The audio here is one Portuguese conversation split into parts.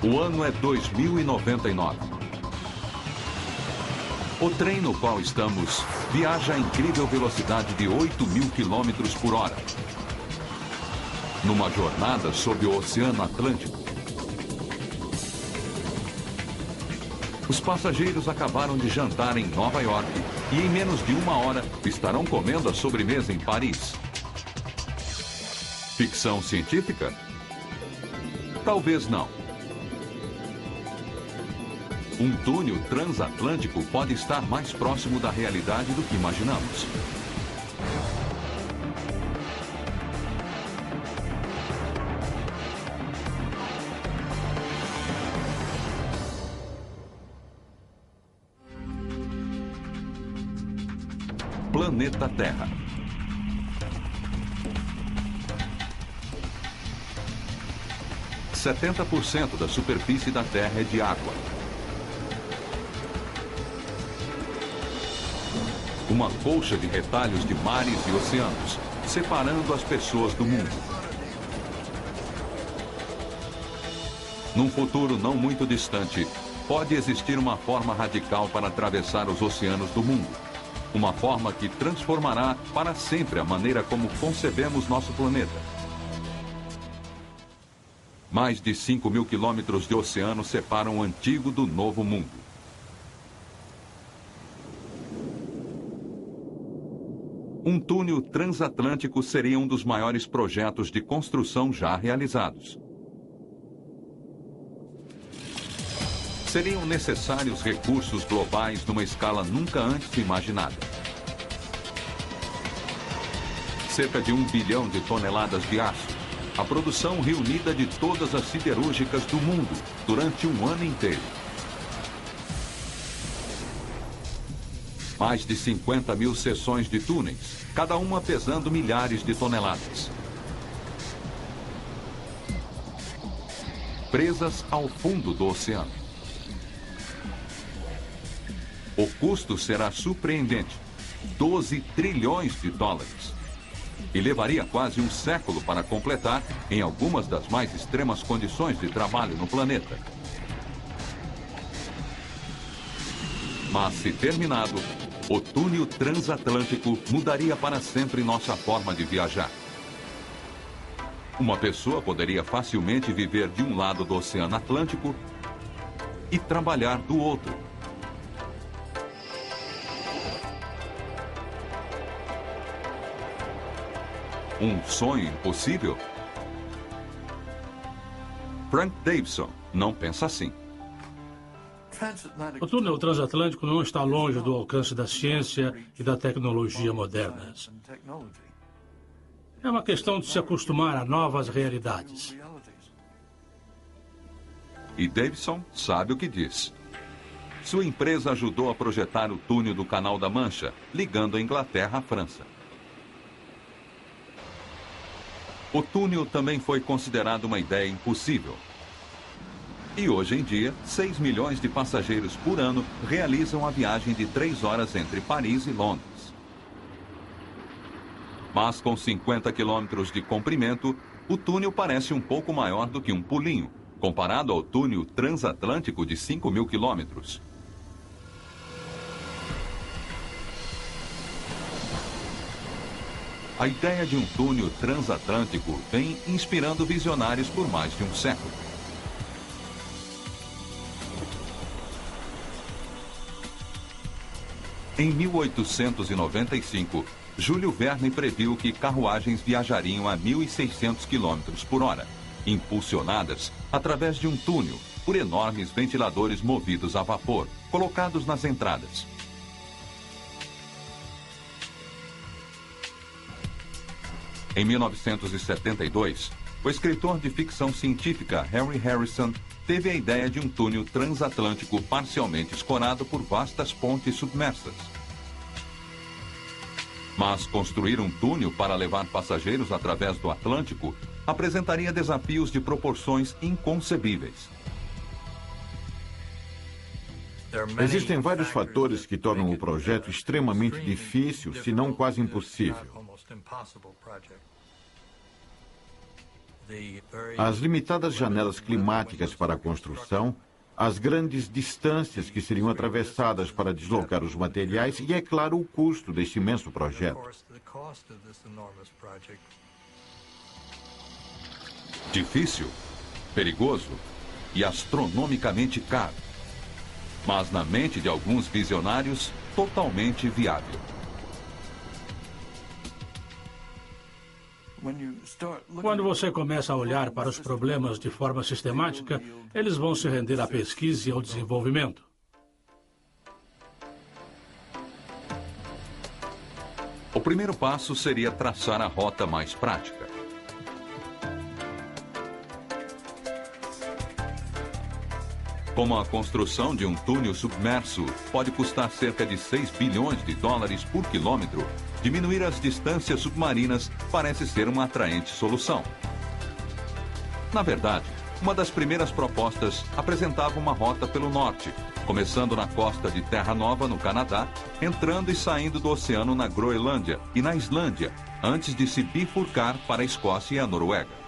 O ano é 2099. O trem no qual estamos viaja a incrível velocidade de 8.000 quilômetros por hora. Numa jornada sob o Oceano Atlântico. Os passageiros acabaram de jantar em Nova York e em menos de uma hora estarão comendo a sobremesa em Paris. Ficção científica? Talvez não. Um túnel transatlântico pode estar mais próximo da realidade do que imaginamos. Planeta Terra. – 70% da superfície da Terra é de água. Uma colcha de retalhos de mares e oceanos, separando as pessoas do mundo. Num futuro não muito distante, pode existir uma forma radical para atravessar os oceanos do mundo. Uma forma que transformará para sempre a maneira como concebemos nosso planeta. Mais de 5.000 quilômetros de oceano separam o antigo do novo mundo. Um túnel transatlântico seria um dos maiores projetos de construção já realizados. Seriam necessários recursos globais numa escala nunca antes imaginada. Cerca de 1 bilhão de toneladas de aço, a produção reunida de todas as siderúrgicas do mundo durante um ano inteiro. Mais de 50.000 seções de túneis, cada uma pesando milhares de toneladas. Presas ao fundo do oceano. O custo será surpreendente, 12 trilhões de dólares. E levaria quase um século para completar em algumas das mais extremas condições de trabalho no planeta. Mas, se terminado, o túnel transatlântico mudaria para sempre nossa forma de viajar. Uma pessoa poderia facilmente viver de um lado do Oceano Atlântico e trabalhar do outro. Um sonho impossível? Frank Davidson não pensa assim. O túnel transatlântico não está longe do alcance da ciência e da tecnologia modernas. É uma questão de se acostumar a novas realidades. E Davidson sabe o que diz. Sua empresa ajudou a projetar o túnel do Canal da Mancha, ligando a Inglaterra à França. O túnel também foi considerado uma ideia impossível. E hoje em dia, 6 milhões de passageiros por ano realizam a viagem de 3 horas entre Paris e Londres. Mas com 50 quilômetros de comprimento, o túnel parece um pouco maior do que um pulinho, comparado ao túnel transatlântico de 5.000 quilômetros. A ideia de um túnel transatlântico vem inspirando visionários por mais de um século. Em 1895, Júlio Verne previu que carruagens viajariam a 1.600 km por hora, impulsionadas através de um túnel por enormes ventiladores movidos a vapor, colocados nas entradas. Em 1972, o escritor de ficção científica Henry Harrison teve a ideia de um túnel transatlântico parcialmente escorado por vastas pontes submersas. Mas construir um túnel para levar passageiros através do Atlântico apresentaria desafios de proporções inconcebíveis. Existem vários fatores que tornam o projeto extremamente difícil, se não quase impossível. As limitadas janelas climáticas para a construção, as grandes distâncias que seriam atravessadas para deslocar os materiais e, é claro, o custo deste imenso projeto. Difícil, perigoso e astronomicamente caro. Mas na mente de alguns visionários, totalmente viável. Quando você começa a olhar para os problemas de forma sistemática, eles vão se render à pesquisa e ao desenvolvimento. O primeiro passo seria traçar a rota mais prática. Como a construção de um túnel submerso pode custar cerca de 6 bilhões de dólares por quilômetro, diminuir as distâncias submarinas parece ser uma atraente solução. Na verdade, uma das primeiras propostas apresentava uma rota pelo norte, começando na costa de Terra Nova, no Canadá, entrando e saindo do oceano na Groenlândia e na Islândia, antes de se bifurcar para a Escócia e a Noruega.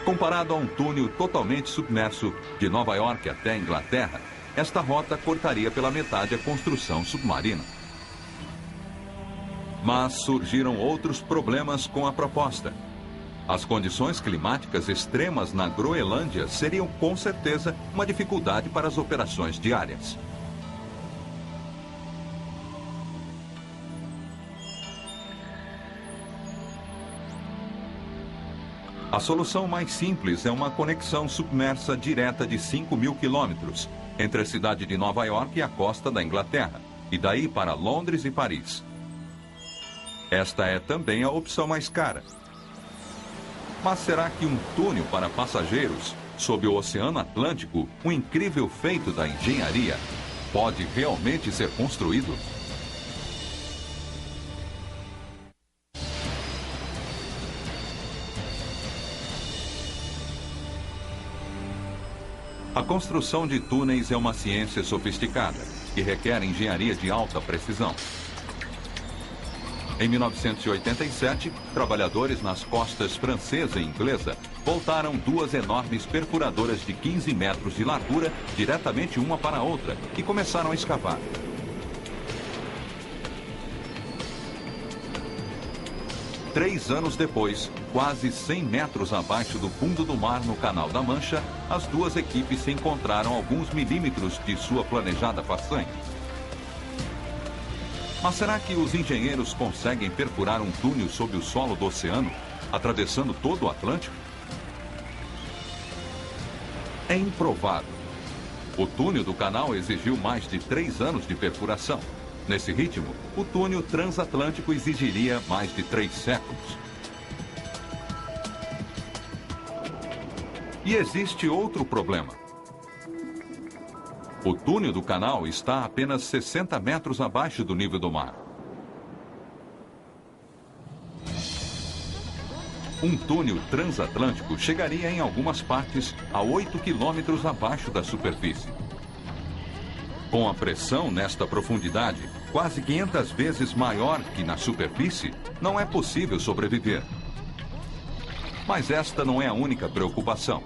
Comparado a um túnel totalmente submerso de Nova York até a Inglaterra, esta rota cortaria pela metade a construção submarina. Mas surgiram outros problemas com a proposta. As condições climáticas extremas na Groenlândia seriam, com certeza, uma dificuldade para as operações diárias. A solução mais simples é uma conexão submersa direta de 5.000 quilômetros entre a cidade de Nova York e a costa da Inglaterra, e daí para Londres e Paris. Esta é também a opção mais cara. Mas será que um túnel para passageiros sob o Oceano Atlântico, um incrível feito da engenharia, pode realmente ser construído? A construção de túneis é uma ciência sofisticada que requer engenharia de alta precisão. Em 1987, trabalhadores nas costas francesa e inglesa voltaram duas enormes perfuradoras de 15 metros de largura diretamente uma para a outra e começaram a escavar. Três anos depois, quase 100 metros abaixo do fundo do mar no Canal da Mancha, as duas equipes se encontraram a alguns milímetros de sua planejada façanha. Mas será que os engenheiros conseguem perfurar um túnel sob o solo do oceano, atravessando todo o Atlântico? É improvável. O túnel do canal exigiu mais de 3 anos de perfuração. Nesse ritmo, o túnel transatlântico exigiria mais de 3 séculos. E existe outro problema. O túnel do canal está a apenas 60 metros abaixo do nível do mar. Um túnel transatlântico chegaria em algumas partes a 8 quilômetros abaixo da superfície. Com a pressão nesta profundidade, quase 500 vezes maior que na superfície, não é possível sobreviver. Mas esta não é a única preocupação.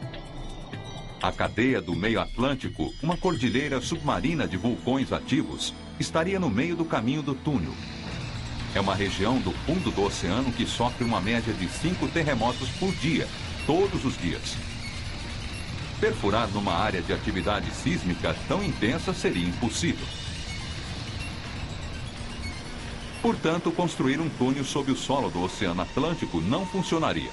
A cadeia do meio Atlântico, uma cordilheira submarina de vulcões ativos, estaria no meio do caminho do túnel. É uma região do fundo do oceano que sofre uma média de 5 terremotos por dia, todos os dias. Perfurar numa área de atividade sísmica tão intensa seria impossível. Portanto, construir um túnel sob o solo do Oceano Atlântico não funcionaria.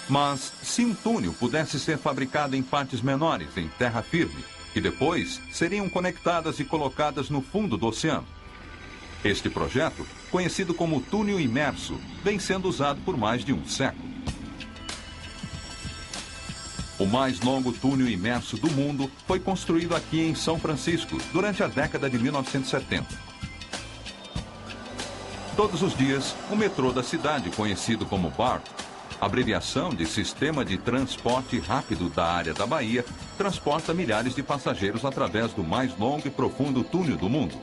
Mas, se um túnel pudesse ser fabricado em partes menores, em terra firme, que depois seriam conectadas e colocadas no fundo do oceano. Este projeto, conhecido como túnel imerso, vem sendo usado por mais de um século. O mais longo túnel imerso do mundo foi construído aqui em São Francisco, durante a década de 1970. Todos os dias, o metrô da cidade, conhecido como BART, abreviação de Sistema de Transporte Rápido da Área da Bahia, transporta milhares de passageiros através do mais longo e profundo túnel do mundo.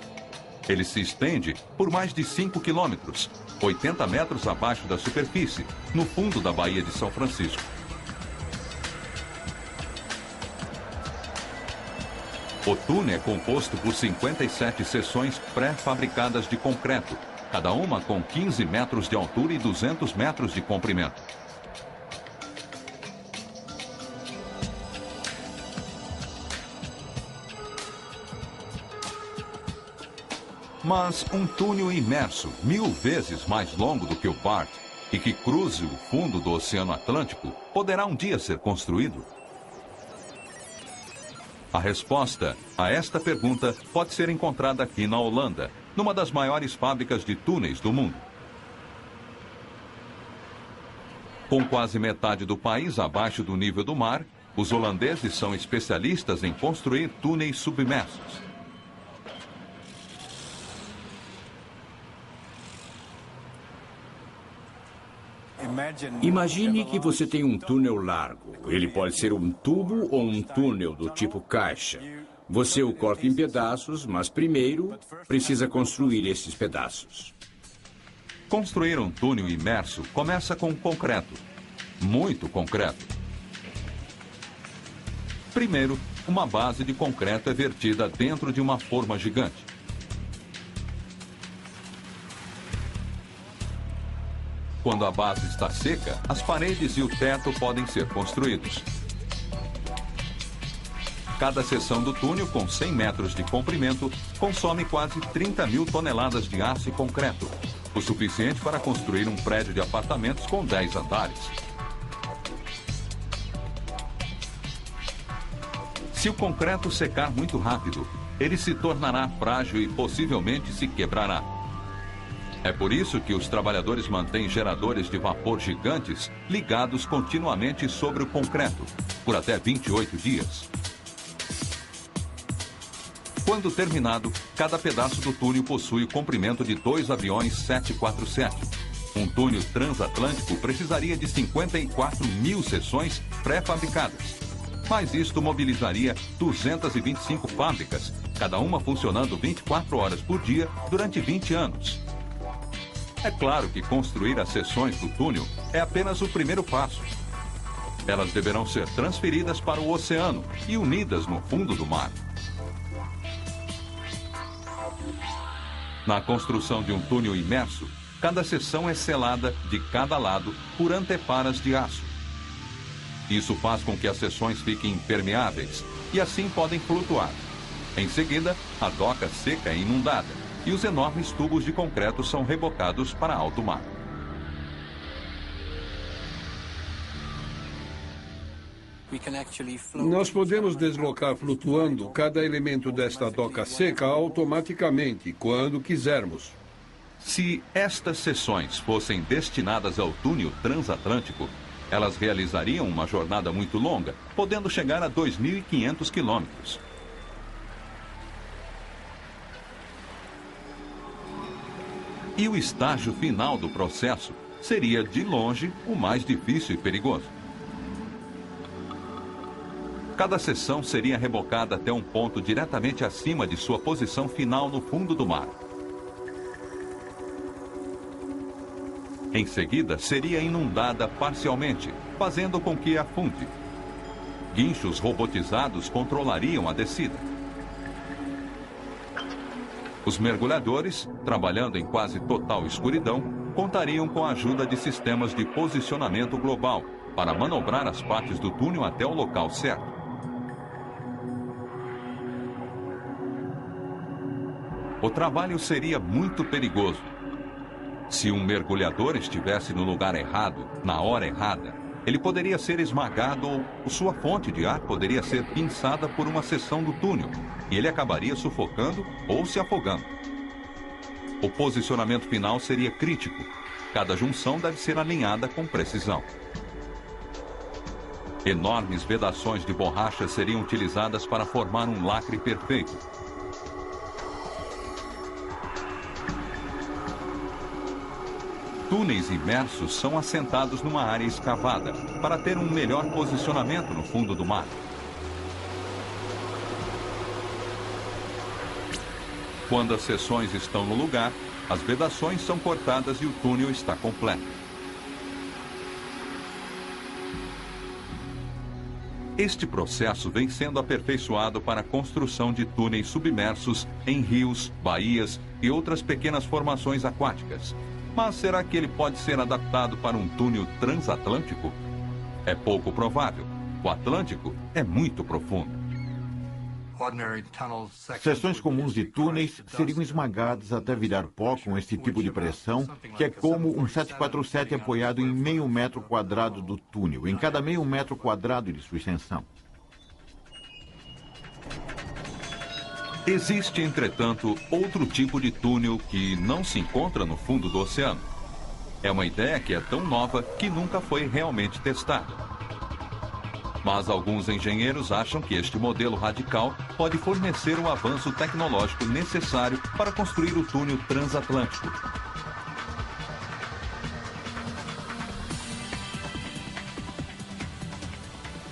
Ele se estende por mais de 5 quilômetros, 80 metros abaixo da superfície, no fundo da Baía de São Francisco. O túnel é composto por 57 seções pré-fabricadas de concreto, cada uma com 15 metros de altura e 200 metros de comprimento. Mas um túnel imerso, 1000 vezes mais longo do que o BART, e que cruze o fundo do Oceano Atlântico, poderá um dia ser construído? A resposta a esta pergunta pode ser encontrada aqui na Holanda, numa das maiores fábricas de túneis do mundo. Com quase metade do país abaixo do nível do mar, os holandeses são especialistas em construir túneis submersos. Imagine que você tem um túnel largo. Ele pode ser um tubo ou um túnel do tipo caixa. Você o corta em pedaços, mas primeiro precisa construir esses pedaços. Construir um túnel imerso começa com concreto. Muito concreto. Primeiro, uma base de concreto é vertida dentro de uma forma gigante. Quando a base está seca, as paredes e o teto podem ser construídos. Cada seção do túnel, com 100 metros de comprimento, consome quase 30 mil toneladas de aço e concreto, o suficiente para construir um prédio de apartamentos com 10 andares. Se o concreto secar muito rápido, ele se tornará frágil e possivelmente se quebrará. É por isso que os trabalhadores mantêm geradores de vapor gigantes ligados continuamente sobre o concreto, por até 28 dias. Quando terminado, cada pedaço do túnel possui o comprimento de 2 aviões 747. Um túnel transatlântico precisaria de 54 mil seções pré-fabricadas. Mas isto mobilizaria 225 fábricas, cada uma funcionando 24 horas por dia durante 20 anos. É claro que construir as seções do túnel é apenas o primeiro passo. Elas deverão ser transferidas para o oceano e unidas no fundo do mar. Na construção de um túnel imerso, cada seção é selada de cada lado por anteparas de aço. Isso faz com que as seções fiquem impermeáveis e assim podem flutuar. Em seguida, a doca seca é inundada e os enormes tubos de concreto são rebocados para alto mar. Nós podemos deslocar flutuando cada elemento desta doca seca automaticamente, quando quisermos. Se estas seções fossem destinadas ao túnel transatlântico, elas realizariam uma jornada muito longa, podendo chegar a 2.500 quilômetros. E o estágio final do processo seria, de longe, o mais difícil e perigoso. Cada seção seria rebocada até um ponto diretamente acima de sua posição final no fundo do mar. Em seguida, seria inundada parcialmente, fazendo com que afunde. Guinchos robotizados controlariam a descida. Os mergulhadores, trabalhando em quase total escuridão, contariam com a ajuda de sistemas de posicionamento global para manobrar as partes do túnel até o local certo. O trabalho seria muito perigoso. Se um mergulhador estivesse no lugar errado, na hora errada, ele poderia ser esmagado ou sua fonte de ar poderia ser pinçada por uma seção do túnel e ele acabaria sufocando ou se afogando. O posicionamento final seria crítico. Cada junção deve ser alinhada com precisão. Enormes vedações de borracha seriam utilizadas para formar um lacre perfeito. Túneis imersos são assentados numa área escavada para ter um melhor posicionamento no fundo do mar. Quando as seções estão no lugar, as vedações são cortadas e o túnel está completo. Este processo vem sendo aperfeiçoado para a construção de túneis submersos em rios, baías e outras pequenas formações aquáticas. Mas será que ele pode ser adaptado para um túnel transatlântico? É pouco provável. O Atlântico é muito profundo. Seções comuns de túneis seriam esmagadas até virar pó com esse tipo de pressão, que é como um 747 apoiado em meio metro quadrado do túnel, em cada meio metro quadrado de sua extensão. Existe, entretanto, outro tipo de túnel que não se encontra no fundo do oceano. É uma ideia que é tão nova que nunca foi realmente testada. Mas alguns engenheiros acham que este modelo radical pode fornecer o avanço tecnológico necessário para construir o túnel transatlântico.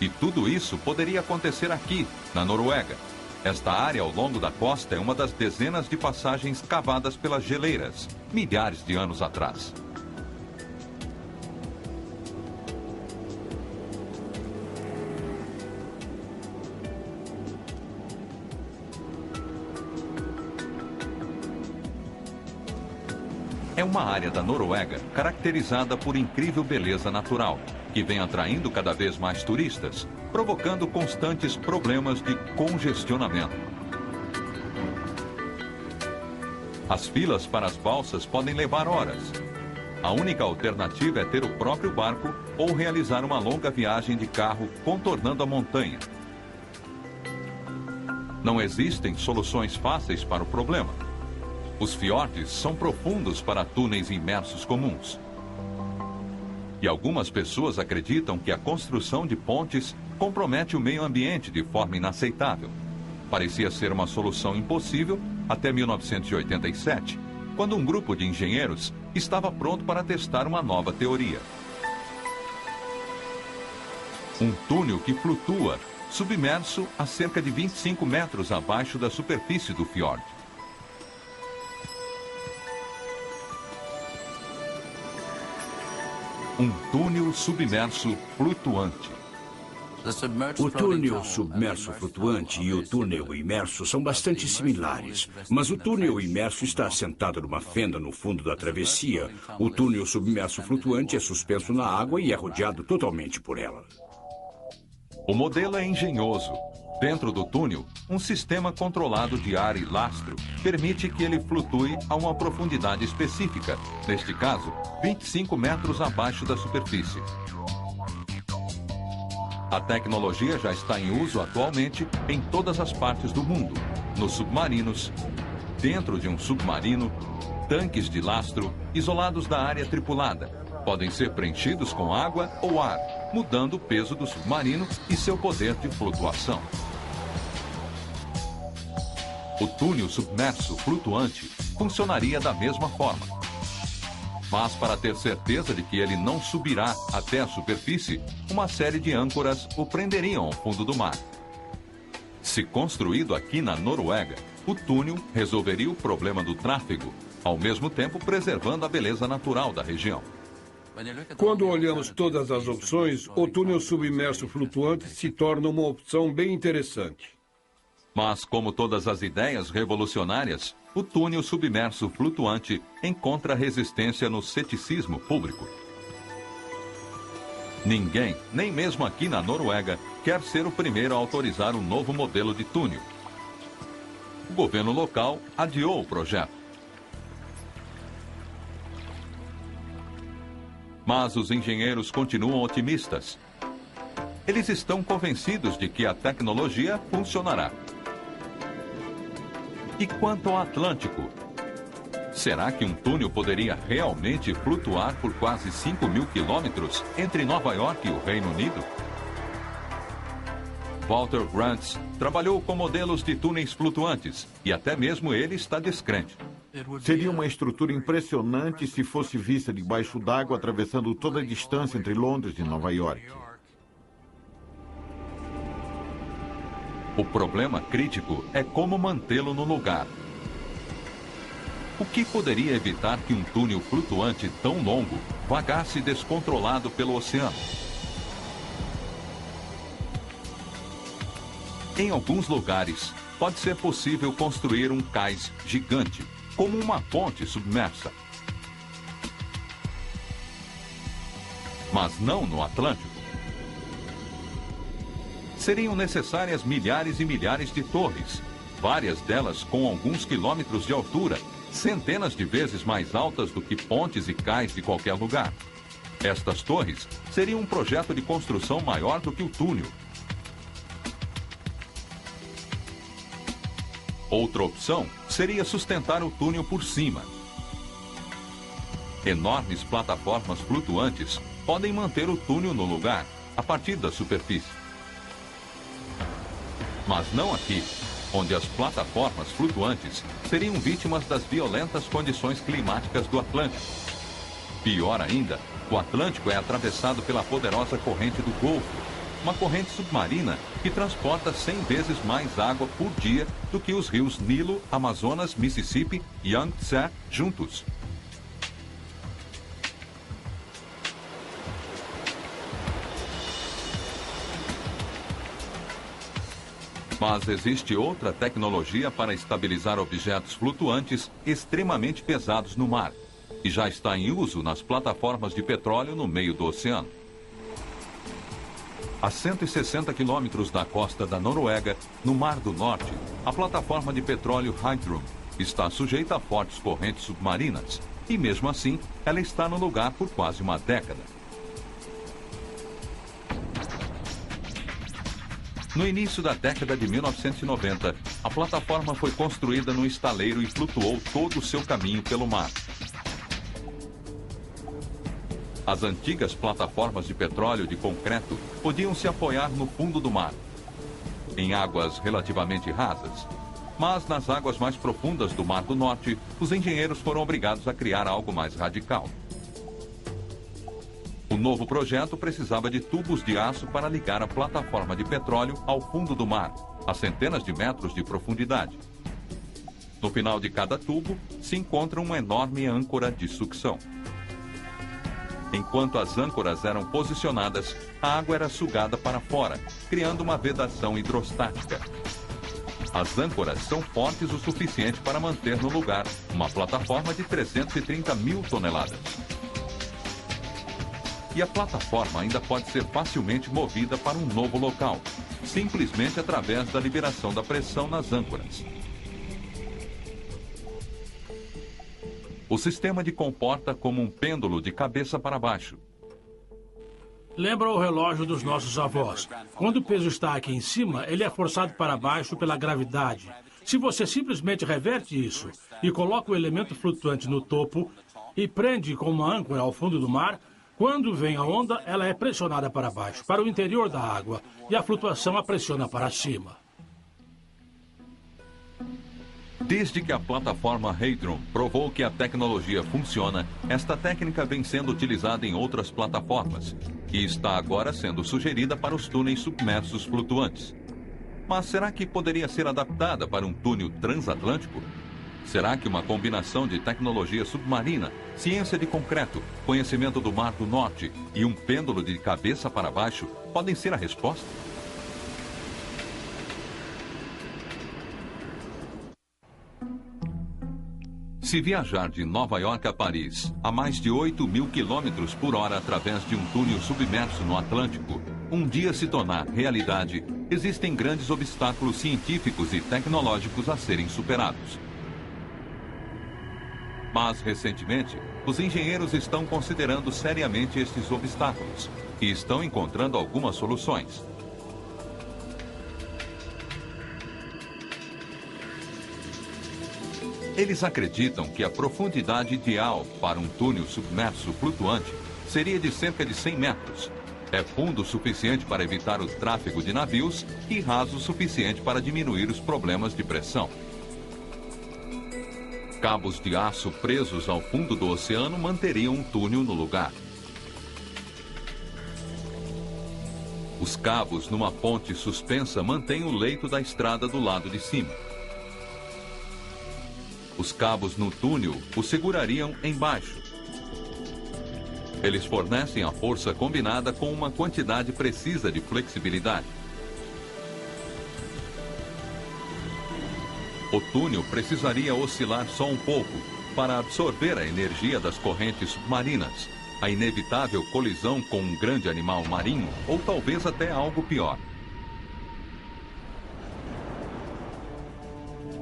E tudo isso poderia acontecer aqui, na Noruega. Esta área ao longo da costa é uma das dezenas de passagens cavadas pelas geleiras, milhares de anos atrás. É uma área da Noruega caracterizada por incrível beleza natural, que vem atraindo cada vez mais turistas, provocando constantes problemas de congestionamento. As filas para as balsas podem levar horas. A única alternativa é ter o próprio barco ou realizar uma longa viagem de carro contornando a montanha. Não existem soluções fáceis para o problema. Os fiordes são profundos para túneis imersos comuns. E algumas pessoas acreditam que a construção de pontes compromete o meio ambiente de forma inaceitável. Parecia ser uma solução impossível até 1987, quando um grupo de engenheiros estava pronto para testar uma nova teoria. Um túnel que flutua, submerso a cerca de 25 metros abaixo da superfície do fiord. Um túnel submerso flutuante. O túnel submerso flutuante e o túnel imerso são bastante similares, mas o túnel imerso está assentado numa fenda no fundo da travessia. O túnel submerso flutuante é suspenso na água e é rodeado totalmente por ela. O modelo é engenhoso. Dentro do túnel, um sistema controlado de ar e lastro permite que ele flutue a uma profundidade específica, neste caso, 25 metros abaixo da superfície. A tecnologia já está em uso atualmente em todas as partes do mundo, nos submarinos, dentro de um submarino, tanques de lastro isolados da área tripulada. Podem ser preenchidos com água ou ar, mudando o peso do submarino e seu poder de flutuação. O túnel submerso flutuante funcionaria da mesma forma. Mas para ter certeza de que ele não subirá até a superfície, uma série de âncoras o prenderiam ao fundo do mar. Se construído aqui na Noruega, o túnel resolveria o problema do tráfego, ao mesmo tempo preservando a beleza natural da região. Quando olhamos todas as opções, o túnel submerso flutuante se torna uma opção bem interessante. Mas, como todas as ideias revolucionárias, o túnel submerso flutuante encontra resistência no ceticismo público. Ninguém, nem mesmo aqui na Noruega, quer ser o primeiro a autorizar um novo modelo de túnel. O governo local adiou o projeto. Mas os engenheiros continuam otimistas. Eles estão convencidos de que a tecnologia funcionará. E quanto ao Atlântico? Será que um túnel poderia realmente flutuar por quase 5.000 quilômetros entre Nova York e o Reino Unido? Walter Grants trabalhou com modelos de túneis flutuantes e até mesmo ele está descrente. Seria uma estrutura impressionante se fosse vista debaixo d'água, atravessando toda a distância entre Londres e Nova York. O problema crítico é como mantê-lo no lugar. O que poderia evitar que um túnel flutuante tão longo vagasse descontrolado pelo oceano? Em alguns lugares, pode ser possível construir um cais gigante, como uma ponte submersa. Mas não no Atlântico. Seriam necessárias milhares e milhares de torres, várias delas com alguns quilômetros de altura, centenas de vezes mais altas do que pontes e cais de qualquer lugar. Estas torres seriam um projeto de construção maior do que o túnel. Outra opção seria sustentar o túnel por cima. Enormes plataformas flutuantes podem manter o túnel no lugar, a partir da superfície. Mas não aqui, onde as plataformas flutuantes seriam vítimas das violentas condições climáticas do Atlântico. Pior ainda, o Atlântico é atravessado pela poderosa corrente do Golfo, uma corrente submarina que transporta 100 vezes mais água por dia do que os rios Nilo, Amazonas, Mississippi e Yangtze juntos. Mas existe outra tecnologia para estabilizar objetos flutuantes extremamente pesados no mar, e já está em uso nas plataformas de petróleo no meio do oceano. A 160 quilômetros da costa da Noruega, no Mar do Norte, a plataforma de petróleo Heidrun está sujeita a fortes correntes submarinas, e mesmo assim, ela está no lugar por quase uma década. No início da década de 1990, a plataforma foi construída num estaleiro e flutuou todo o seu caminho pelo mar. As antigas plataformas de petróleo de concreto podiam se apoiar no fundo do mar, em águas relativamente rasas. Mas nas águas mais profundas do Mar do Norte, os engenheiros foram obrigados a criar algo mais radical. O novo projeto precisava de tubos de aço para ligar a plataforma de petróleo ao fundo do mar, a centenas de metros de profundidade. No final de cada tubo, se encontra uma enorme âncora de sucção. Enquanto as âncoras eram posicionadas, a água era sugada para fora, criando uma vedação hidrostática. As âncoras são fortes o suficiente para manter no lugar uma plataforma de 330 mil toneladas. E a plataforma ainda pode ser facilmente movida para um novo local, simplesmente através da liberação da pressão nas âncoras. O sistema de comporta como um pêndulo de cabeça para baixo. Lembra o relógio dos nossos avós. Quando o peso está aqui em cima, ele é forçado para baixo pela gravidade. Se você simplesmente reverte isso e coloca o elemento flutuante no topo e prende com uma âncora ao fundo do mar, quando vem a onda, ela é pressionada para baixo, para o interior da água, e a flutuação a pressiona para cima. Desde que a plataforma Heidrun provou que a tecnologia funciona, esta técnica vem sendo utilizada em outras plataformas e está agora sendo sugerida para os túneis submersos flutuantes. Mas será que poderia ser adaptada para um túnel transatlântico? Será que uma combinação de tecnologia submarina, ciência de concreto, conhecimento do Mar do Norte e um pêndulo de cabeça para baixo podem ser a resposta? Se viajar de Nova York a Paris a mais de 8.000 quilômetros por hora através de um túnel submerso no Atlântico, um dia se tornar realidade, existem grandes obstáculos científicos e tecnológicos a serem superados. Mas, recentemente, os engenheiros estão considerando seriamente estes obstáculos e estão encontrando algumas soluções. Eles acreditam que a profundidade ideal para um túnel submerso flutuante seria de cerca de 100 metros. É fundo o suficiente para evitar o tráfego de navios e raso o suficiente para diminuir os problemas de pressão. Cabos de aço presos ao fundo do oceano manteriam um túnel no lugar. Os cabos numa ponte suspensa mantêm o leito da estrada do lado de cima. Os cabos no túnel o segurariam embaixo. Eles fornecem a força combinada com uma quantidade precisa de flexibilidade. O túnel precisaria oscilar só um pouco para absorver a energia das correntes submarinas, a inevitável colisão com um grande animal marinho ou talvez até algo pior.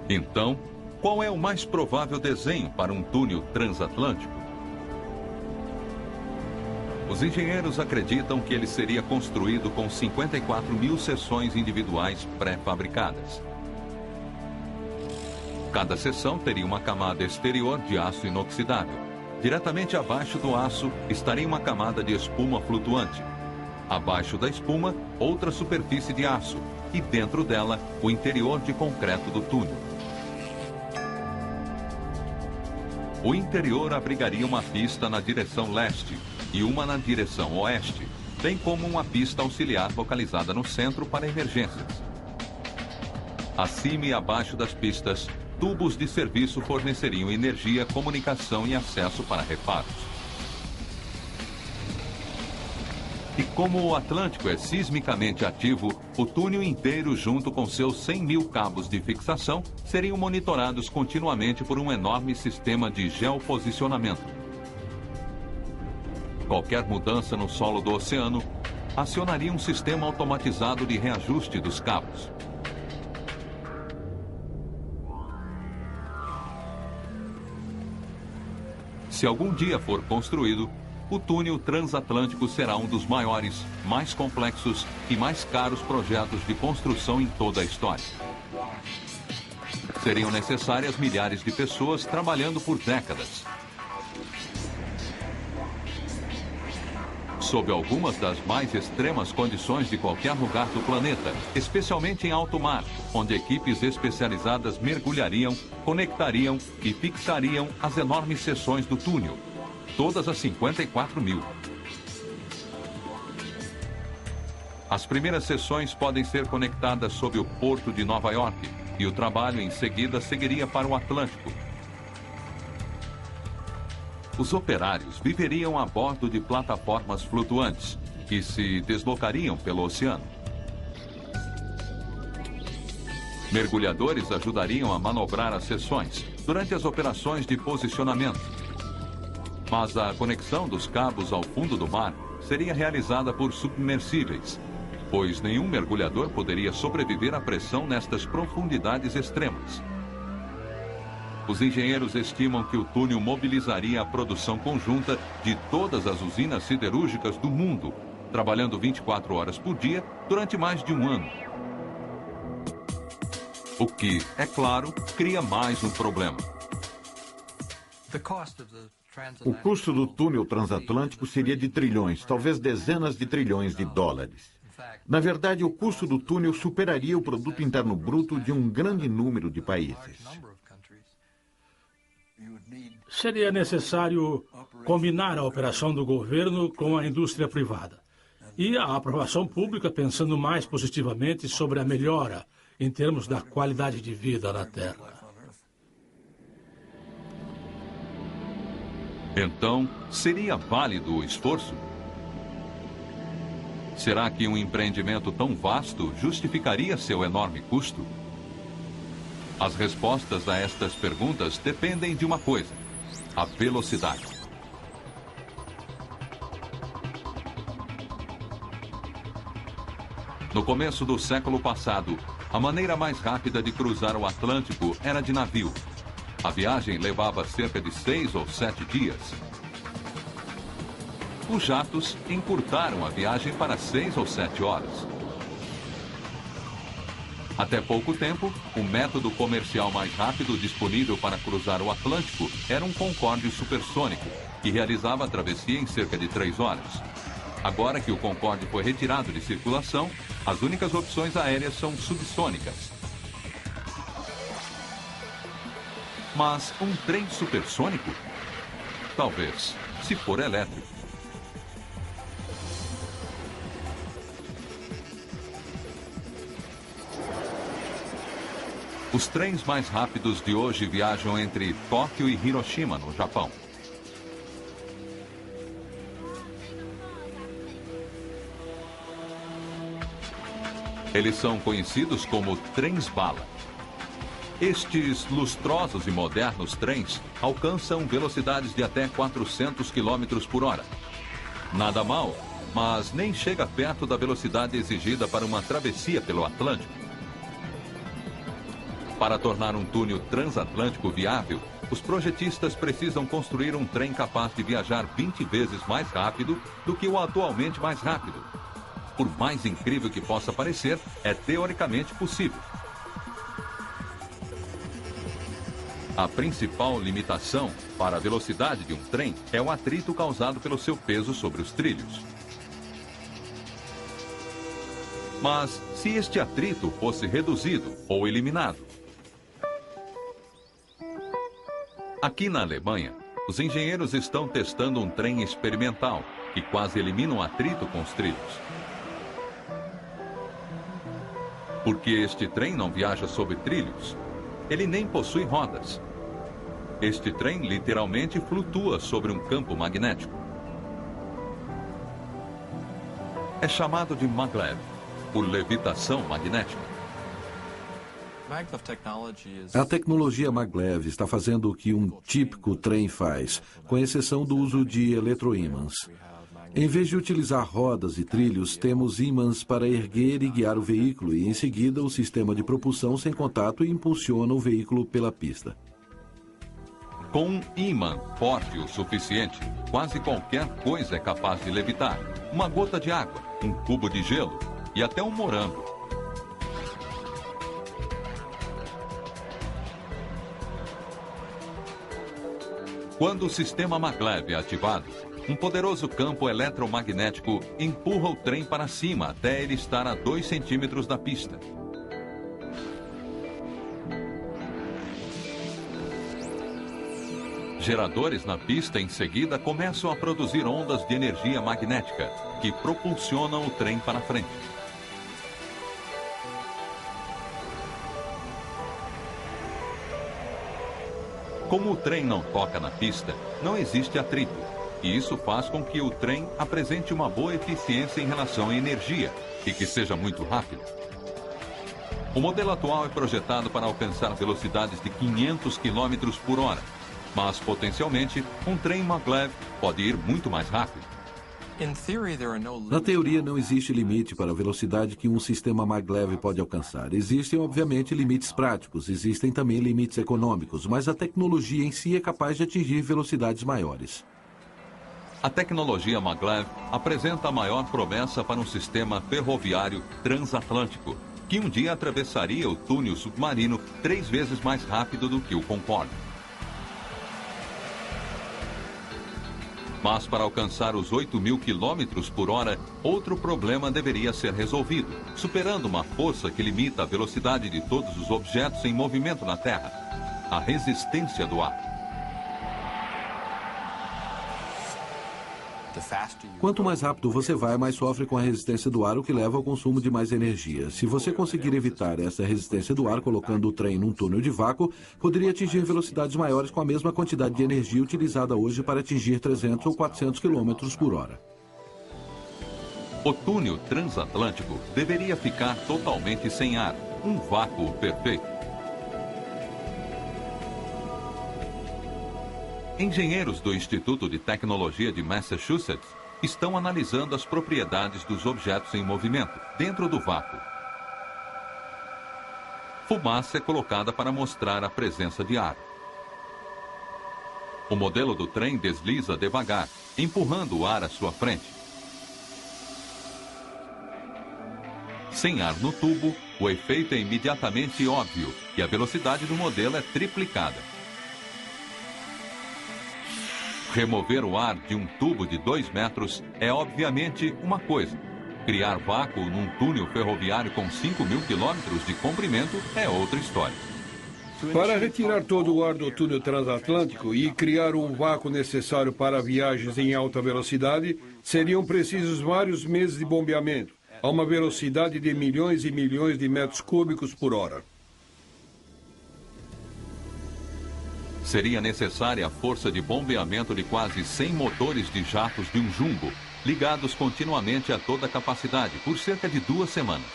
Então, qual é o mais provável desenho para um túnel transatlântico? Os engenheiros acreditam que ele seria construído com 54 mil seções individuais pré-fabricadas. Cada seção teria uma camada exterior de aço inoxidável. Diretamente abaixo do aço estaria uma camada de espuma flutuante. Abaixo da espuma, outra superfície de aço. E dentro dela, o interior de concreto do túnel. O interior abrigaria uma pista na direção leste e uma na direção oeste, bem como uma pista auxiliar localizada no centro para emergências. Acima e abaixo das pistas, tubos de serviço forneceriam energia, comunicação e acesso para reparos. E como o Atlântico é sismicamente ativo, o túnel inteiro, junto com seus 100 mil cabos de fixação, seriam monitorados continuamente por um enorme sistema de geoposicionamento. Qualquer mudança no solo do oceano acionaria um sistema automatizado de reajuste dos cabos. Se algum dia for construído, o túnel transatlântico será um dos maiores, mais complexos e mais caros projetos de construção em toda a história. Seriam necessárias milhares de pessoas trabalhando por décadas. Sob algumas das mais extremas condições de qualquer lugar do planeta, especialmente em alto mar, onde equipes especializadas mergulhariam, conectariam e fixariam as enormes seções do túnel, todas as 54 mil. As primeiras seções podem ser conectadas sob o porto de Nova York e o trabalho em seguida seguiria para o Atlântico. Os operários viveriam a bordo de plataformas flutuantes que se deslocariam pelo oceano. Mergulhadores ajudariam a manobrar as seções durante as operações de posicionamento. Mas a conexão dos cabos ao fundo do mar seria realizada por submersíveis, pois nenhum mergulhador poderia sobreviver à pressão nestas profundidades extremas. Os engenheiros estimam que o túnel mobilizaria a produção conjunta de todas as usinas siderúrgicas do mundo, trabalhando 24 horas por dia durante mais de um ano. O que, é claro, cria mais um problema. O custo do túnel transatlântico seria de trilhões, talvez dezenas de trilhões de dólares. Na verdade, o custo do túnel superaria o produto interno bruto de um grande número de países. Seria necessário combinar a operação do governo com a indústria privada e a aprovação pública pensando mais positivamente sobre a melhora em termos da qualidade de vida na Terra. Então, seria válido o esforço? Será que um empreendimento tão vasto justificaria seu enorme custo? As respostas a estas perguntas dependem de uma coisa: a velocidade. No começo do século passado, a maneira mais rápida de cruzar o Atlântico era de navio. A viagem levava cerca de 6 ou 7 dias. Os jatos encurtaram a viagem para 6 ou 7 horas. Até pouco tempo, o método comercial mais rápido disponível para cruzar o Atlântico era um Concorde supersônico, que realizava a travessia em cerca de 3 horas. Agora que o Concorde foi retirado de circulação, as únicas opções aéreas são subsônicas. Mas um trem supersônico? Talvez, se for elétrico. Os trens mais rápidos de hoje viajam entre Tóquio e Hiroshima, no Japão. Eles são conhecidos como trens-bala. Estes lustrosos e modernos trens alcançam velocidades de até 400 km por hora. Nada mal, mas nem chega perto da velocidade exigida para uma travessia pelo Atlântico. Para tornar um túnel transatlântico viável, os projetistas precisam construir um trem capaz de viajar 20 vezes mais rápido do que o atualmente mais rápido. Por mais incrível que possa parecer, é teoricamente possível. A principal limitação para a velocidade de um trem é o atrito causado pelo seu peso sobre os trilhos. Mas se este atrito fosse reduzido ou eliminado? Aqui na Alemanha, os engenheiros estão testando um trem experimental que quase elimina o atrito com os trilhos. Porque este trem não viaja sobre trilhos, ele nem possui rodas. Este trem literalmente flutua sobre um campo magnético. É chamado de maglev, por levitação magnética. A tecnologia maglev está fazendo o que um típico trem faz, com exceção do uso de eletroímãs. Em vez de utilizar rodas e trilhos, temos ímãs para erguer e guiar o veículo e, em seguida, o sistema de propulsão sem contato impulsiona o veículo pela pista. Com um ímã forte o suficiente, quase qualquer coisa é capaz de levitar. Uma gota de água, um cubo de gelo e até um morango. Quando o sistema maglev é ativado, um poderoso campo eletromagnético empurra o trem para cima até ele estar a 2 centímetros da pista. Geradores na pista em seguida começam a produzir ondas de energia magnética que propulsionam o trem para frente. Como o trem não toca na pista, não existe atrito. E isso faz com que o trem apresente uma boa eficiência em relação à energia e que seja muito rápido. O modelo atual é projetado para alcançar velocidades de 500 km por hora, mas potencialmente um trem maglev pode ir muito mais rápido. Na teoria, não existe limite para a velocidade que um sistema maglev pode alcançar. Existem, obviamente, limites práticos, existem também limites econômicos, mas a tecnologia em si é capaz de atingir velocidades maiores. A tecnologia maglev apresenta a maior promessa para um sistema ferroviário transatlântico, que um dia atravessaria o túnel submarino 3 vezes mais rápido do que o Concorde. Mas para alcançar os 8.000 km por hora, outro problema deveria ser resolvido, superando uma força que limita a velocidade de todos os objetos em movimento na Terra: a resistência do ar. Quanto mais rápido você vai, mais sofre com a resistência do ar, o que leva ao consumo de mais energia. Se você conseguir evitar essa resistência do ar colocando o trem num túnel de vácuo, poderia atingir velocidades maiores com a mesma quantidade de energia utilizada hoje para atingir 300 ou 400 km por hora. O túnel transatlântico deveria ficar totalmente sem ar, um vácuo perfeito. Engenheiros do Instituto de Tecnologia de Massachusetts estão analisando as propriedades dos objetos em movimento dentro do vácuo. Fumaça é colocada para mostrar a presença de ar. O modelo do trem desliza devagar, empurrando o ar à sua frente. Sem ar no tubo, o efeito é imediatamente óbvio e a velocidade do modelo é triplicada. Remover o ar de um tubo de 2 metros é obviamente uma coisa. Criar vácuo num túnel ferroviário com 5.000 quilômetros de comprimento é outra história. Para retirar todo o ar do túnel transatlântico e criar o vácuo necessário para viagens em alta velocidade, seriam precisos vários meses de bombeamento, a uma velocidade de milhões e milhões de metros cúbicos por hora. Seria necessária a força de bombeamento de quase 100 motores de jatos de um jumbo, ligados continuamente a toda a capacidade, por cerca de 2 semanas.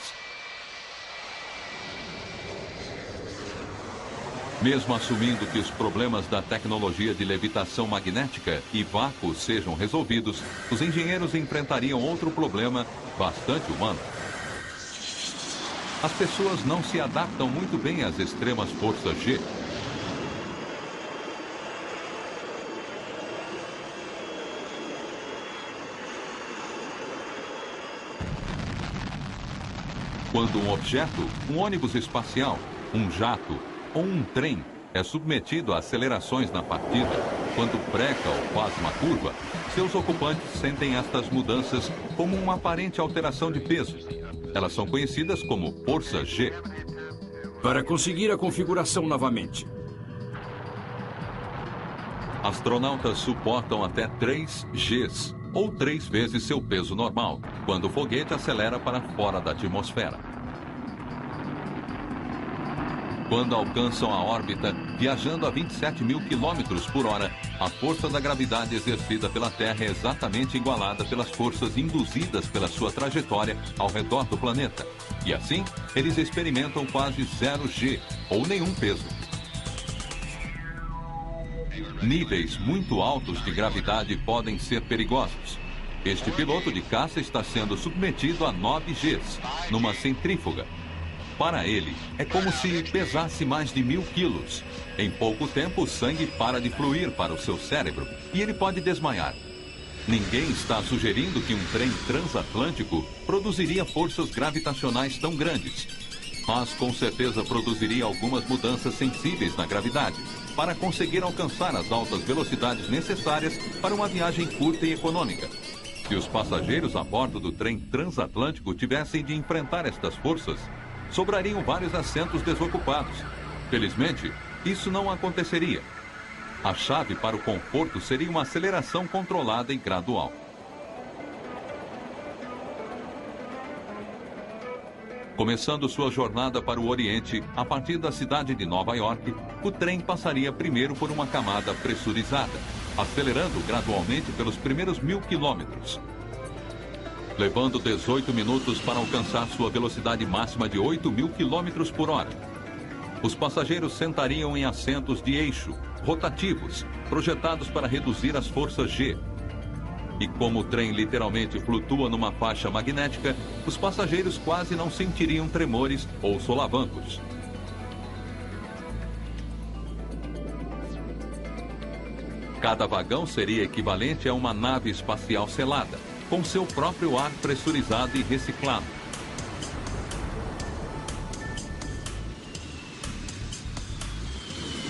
Mesmo assumindo que os problemas da tecnologia de levitação magnética e vácuo sejam resolvidos, os engenheiros enfrentariam outro problema bastante humano. As pessoas não se adaptam muito bem às extremas forças G. Quando um objeto, um ônibus espacial, um jato ou um trem é submetido a acelerações na partida, quando breca ou faz uma curva, seus ocupantes sentem estas mudanças como uma aparente alteração de peso. Elas são conhecidas como força G. Para conseguir a configuração novamente. Astronautas suportam até 3 Gs, ou 3 vezes seu peso normal, quando o foguete acelera para fora da atmosfera. Quando alcançam a órbita, viajando a 27 mil quilômetros por hora, a força da gravidade exercida pela Terra é exatamente igualada pelas forças induzidas pela sua trajetória ao redor do planeta. E assim, eles experimentam quase 0 G, ou nenhum peso. Níveis muito altos de gravidade podem ser perigosos. Este piloto de caça está sendo submetido a 9 Gs, numa centrífuga. Para ele, é como se pesasse mais de 1000 quilos. Em pouco tempo, o sangue para de fluir para o seu cérebro e ele pode desmaiar. Ninguém está sugerindo que um trem transatlântico produziria forças gravitacionais tão grandes. Mas com certeza produziria algumas mudanças sensíveis na gravidade, para conseguir alcançar as altas velocidades necessárias para uma viagem curta e econômica. Se os passageiros a bordo do trem transatlântico tivessem de enfrentar estas forças, sobrariam vários assentos desocupados. Felizmente, isso não aconteceria. A chave para o conforto seria uma aceleração controlada e gradual. Começando sua jornada para o Oriente, a partir da cidade de Nova York, o trem passaria primeiro por uma camada pressurizada, acelerando gradualmente pelos primeiros 1000 quilômetros. Levando 18 minutos para alcançar sua velocidade máxima de 8.000 quilômetros por hora. Os passageiros sentariam em assentos de eixo, rotativos, projetados para reduzir as forças G. E como o trem literalmente flutua numa faixa magnética, os passageiros quase não sentiriam tremores ou solavancos. Cada vagão seria equivalente a uma nave espacial selada, com seu próprio ar pressurizado e reciclado.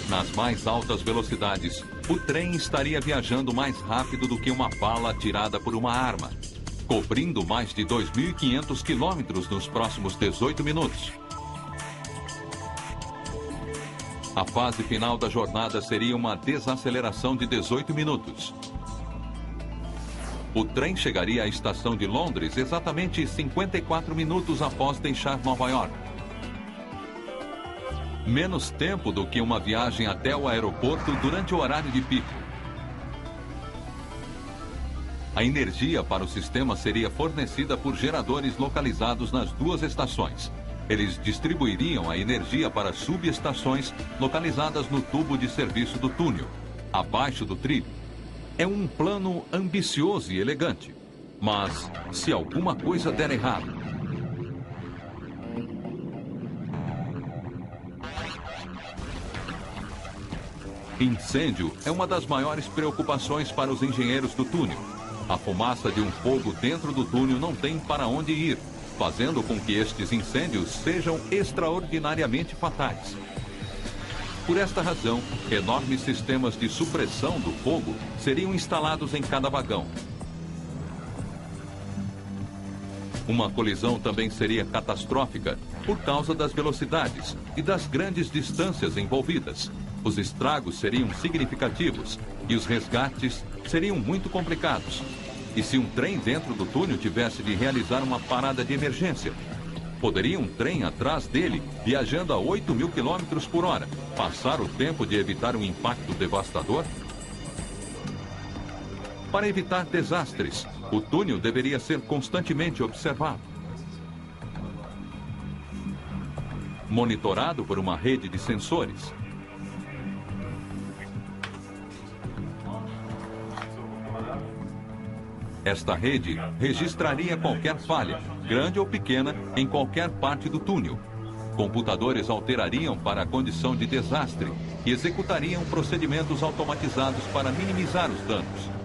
Nas mais altas velocidades, o trem estaria viajando mais rápido do que uma bala atirada por uma arma, cobrindo mais de 2.500 quilômetros nos próximos 18 minutos. A fase final da jornada seria uma desaceleração de 18 minutos. O trem chegaria à estação de Londres exatamente 54 minutos após deixar Nova York. Menos tempo do que uma viagem até o aeroporto durante o horário de pico. A energia para o sistema seria fornecida por geradores localizados nas 2 estações. Eles distribuiriam a energia para subestações localizadas no tubo de serviço do túnel, abaixo do trilho. É um plano ambicioso e elegante, mas se alguma coisa der errado... Incêndio é uma das maiores preocupações para os engenheiros do túnel. A fumaça de um fogo dentro do túnel não tem para onde ir, fazendo com que estes incêndios sejam extraordinariamente fatais. Por esta razão, enormes sistemas de supressão do fogo seriam instalados em cada vagão. Uma colisão também seria catastrófica por causa das velocidades e das grandes distâncias envolvidas. Os estragos seriam significativos e os resgates seriam muito complicados. E se um trem dentro do túnel tivesse de realizar uma parada de emergência? Poderia um trem atrás dele, viajando a 8.000 km por hora, passar o tempo de evitar um impacto devastador? Para evitar desastres, o túnel deveria ser constantemente observado. Monitorado por uma rede de sensores. Esta rede registraria qualquer falha, grande ou pequena, em qualquer parte do túnel. Computadores alterariam para a condição de desastre e executariam procedimentos automatizados para minimizar os danos.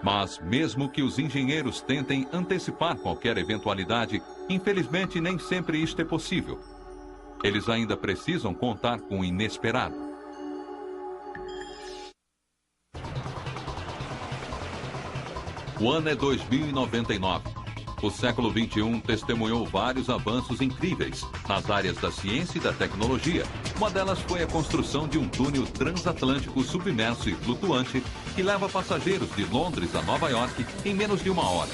Mas, mesmo que os engenheiros tentem antecipar qualquer eventualidade, infelizmente nem sempre isto é possível. Eles ainda precisam contar com o inesperado. O ano é 2099. O século XXI testemunhou vários avanços incríveis nas áreas da ciência e da tecnologia. Uma delas foi a construção de um túnel transatlântico submerso e flutuante que leva passageiros de Londres a Nova York em menos de 1 hora.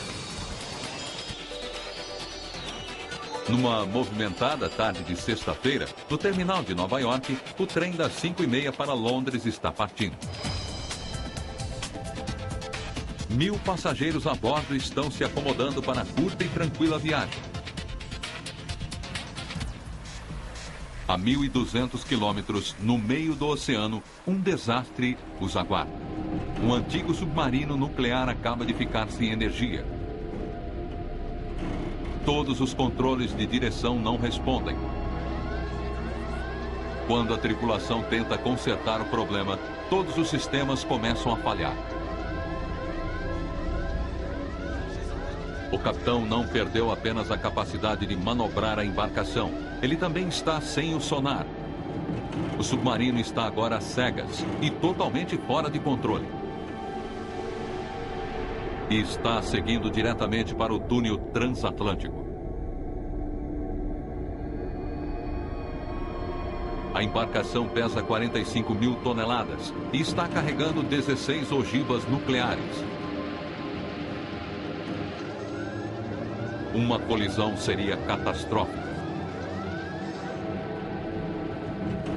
Numa movimentada tarde de sexta-feira, no terminal de Nova York, o trem das 5h30 para Londres está partindo. 1.000 passageiros a bordo estão se acomodando para a curta e tranquila viagem. A 1.200 quilômetros no meio do oceano, um desastre os aguarda. Um antigo submarino nuclear acaba de ficar sem energia. Todos os controles de direção não respondem. Quando a tripulação tenta consertar o problema, todos os sistemas começam a falhar. O capitão não perdeu apenas a capacidade de manobrar a embarcação. Ele também está sem o sonar. O submarino está agora às cegas e totalmente fora de controle. E está seguindo diretamente para o túnel transatlântico. A embarcação pesa 45.000 toneladas e está carregando 16 ogivas nucleares. Uma colisão seria catastrófica.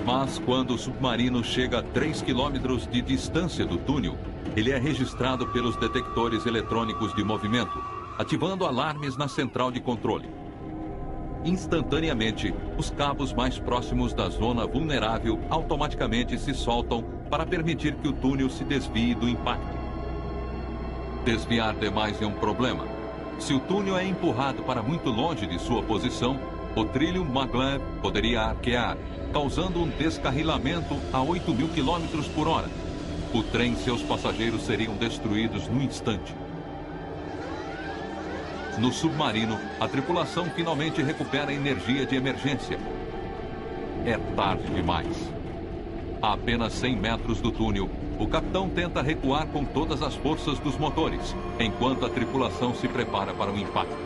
Mas quando o submarino chega a 3 quilômetros de distância do túnel, ele é registrado pelos detectores eletrônicos de movimento, ativando alarmes na central de controle. Instantaneamente, os cabos mais próximos da zona vulnerável automaticamente se soltam para permitir que o túnel se desvie do impacto. Desviar demais é um problema. Se o túnel é empurrado para muito longe de sua posição, o trilho maglev poderia arquear, causando um descarrilamento a 8.000 km por hora. O trem e seus passageiros seriam destruídos no instante. No submarino, a tripulação finalmente recupera a energia de emergência. É tarde demais. A apenas 100 metros do túnel, o capitão tenta recuar com todas as forças dos motores, enquanto a tripulação se prepara para o impacto.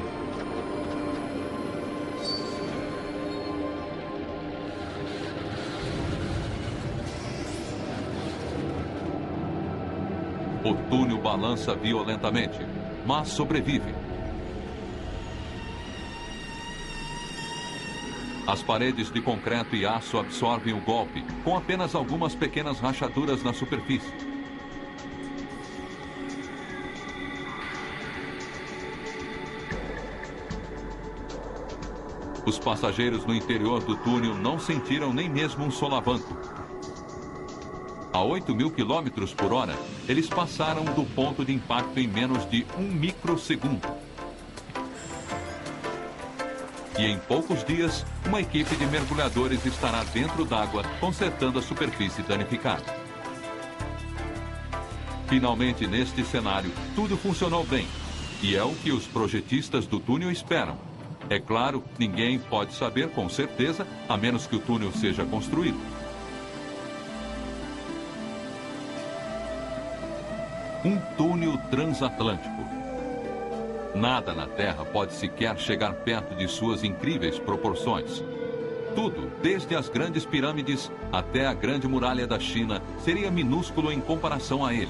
O túnel balança violentamente, mas sobrevive. As paredes de concreto e aço absorvem o golpe, com apenas algumas pequenas rachaduras na superfície. Os passageiros no interior do túnel não sentiram nem mesmo um solavanco. A 8.000 km por hora, eles passaram do ponto de impacto em menos de 1 microsegundo. E em poucos dias, uma equipe de mergulhadores estará dentro d'água, consertando a superfície danificada. Finalmente, neste cenário, tudo funcionou bem. E é o que os projetistas do túnel esperam. É claro, ninguém pode saber com certeza, a menos que o túnel seja construído. Um túnel transatlântico. Nada na Terra pode sequer chegar perto de suas incríveis proporções. Tudo, desde as grandes pirâmides até a grande muralha da China, seria minúsculo em comparação a ele.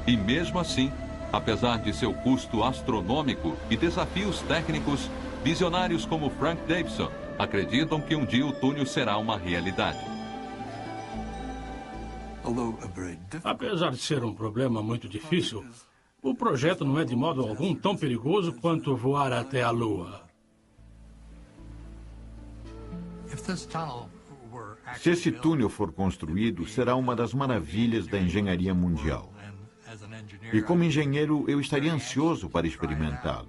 E mesmo assim, apesar de seu custo astronômico e desafios técnicos, visionários como Frank Davidson acreditam que um dia o túnel será uma realidade. Apesar de ser um problema muito difícil, o projeto não é de modo algum tão perigoso quanto voar até a Lua. Se esse túnel for construído, será uma das maravilhas da engenharia mundial. E como engenheiro, eu estaria ansioso para experimentá-lo.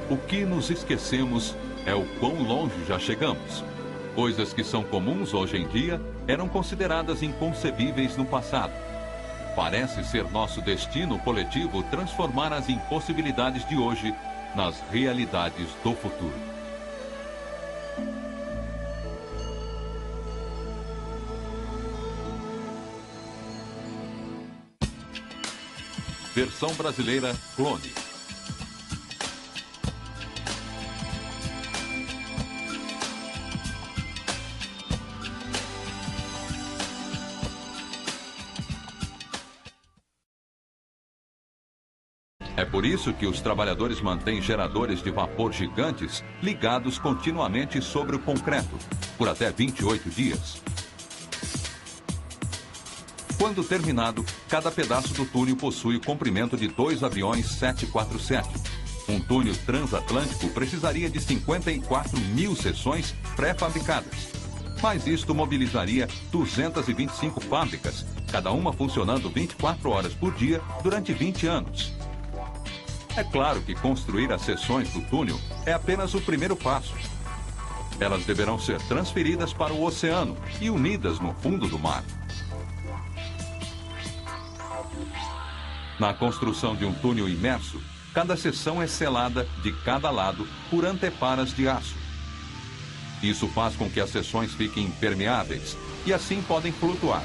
O que nos esquecemos é o quão longe já chegamos. Coisas que são comuns hoje em dia eram consideradas inconcebíveis no passado. Parece ser nosso destino coletivo transformar as impossibilidades de hoje nas realidades do futuro. Versão brasileira Clone. É por isso que os trabalhadores mantêm geradores de vapor gigantes ligados continuamente sobre o concreto, por até 28 dias. Quando terminado, cada pedaço do túnel possui o comprimento de 2 aviões 747. Um túnel transatlântico precisaria de 54 mil seções pré-fabricadas. Mas isto mobilizaria 225 fábricas, cada uma funcionando 24 horas por dia durante 20 anos. É claro que construir as seções do túnel é apenas o primeiro passo. Elas deverão ser transferidas para o oceano e unidas no fundo do mar. Na construção de um túnel imerso, cada seção é selada de cada lado por anteparas de aço. Isso faz com que as seções fiquem impermeáveis e assim podem flutuar.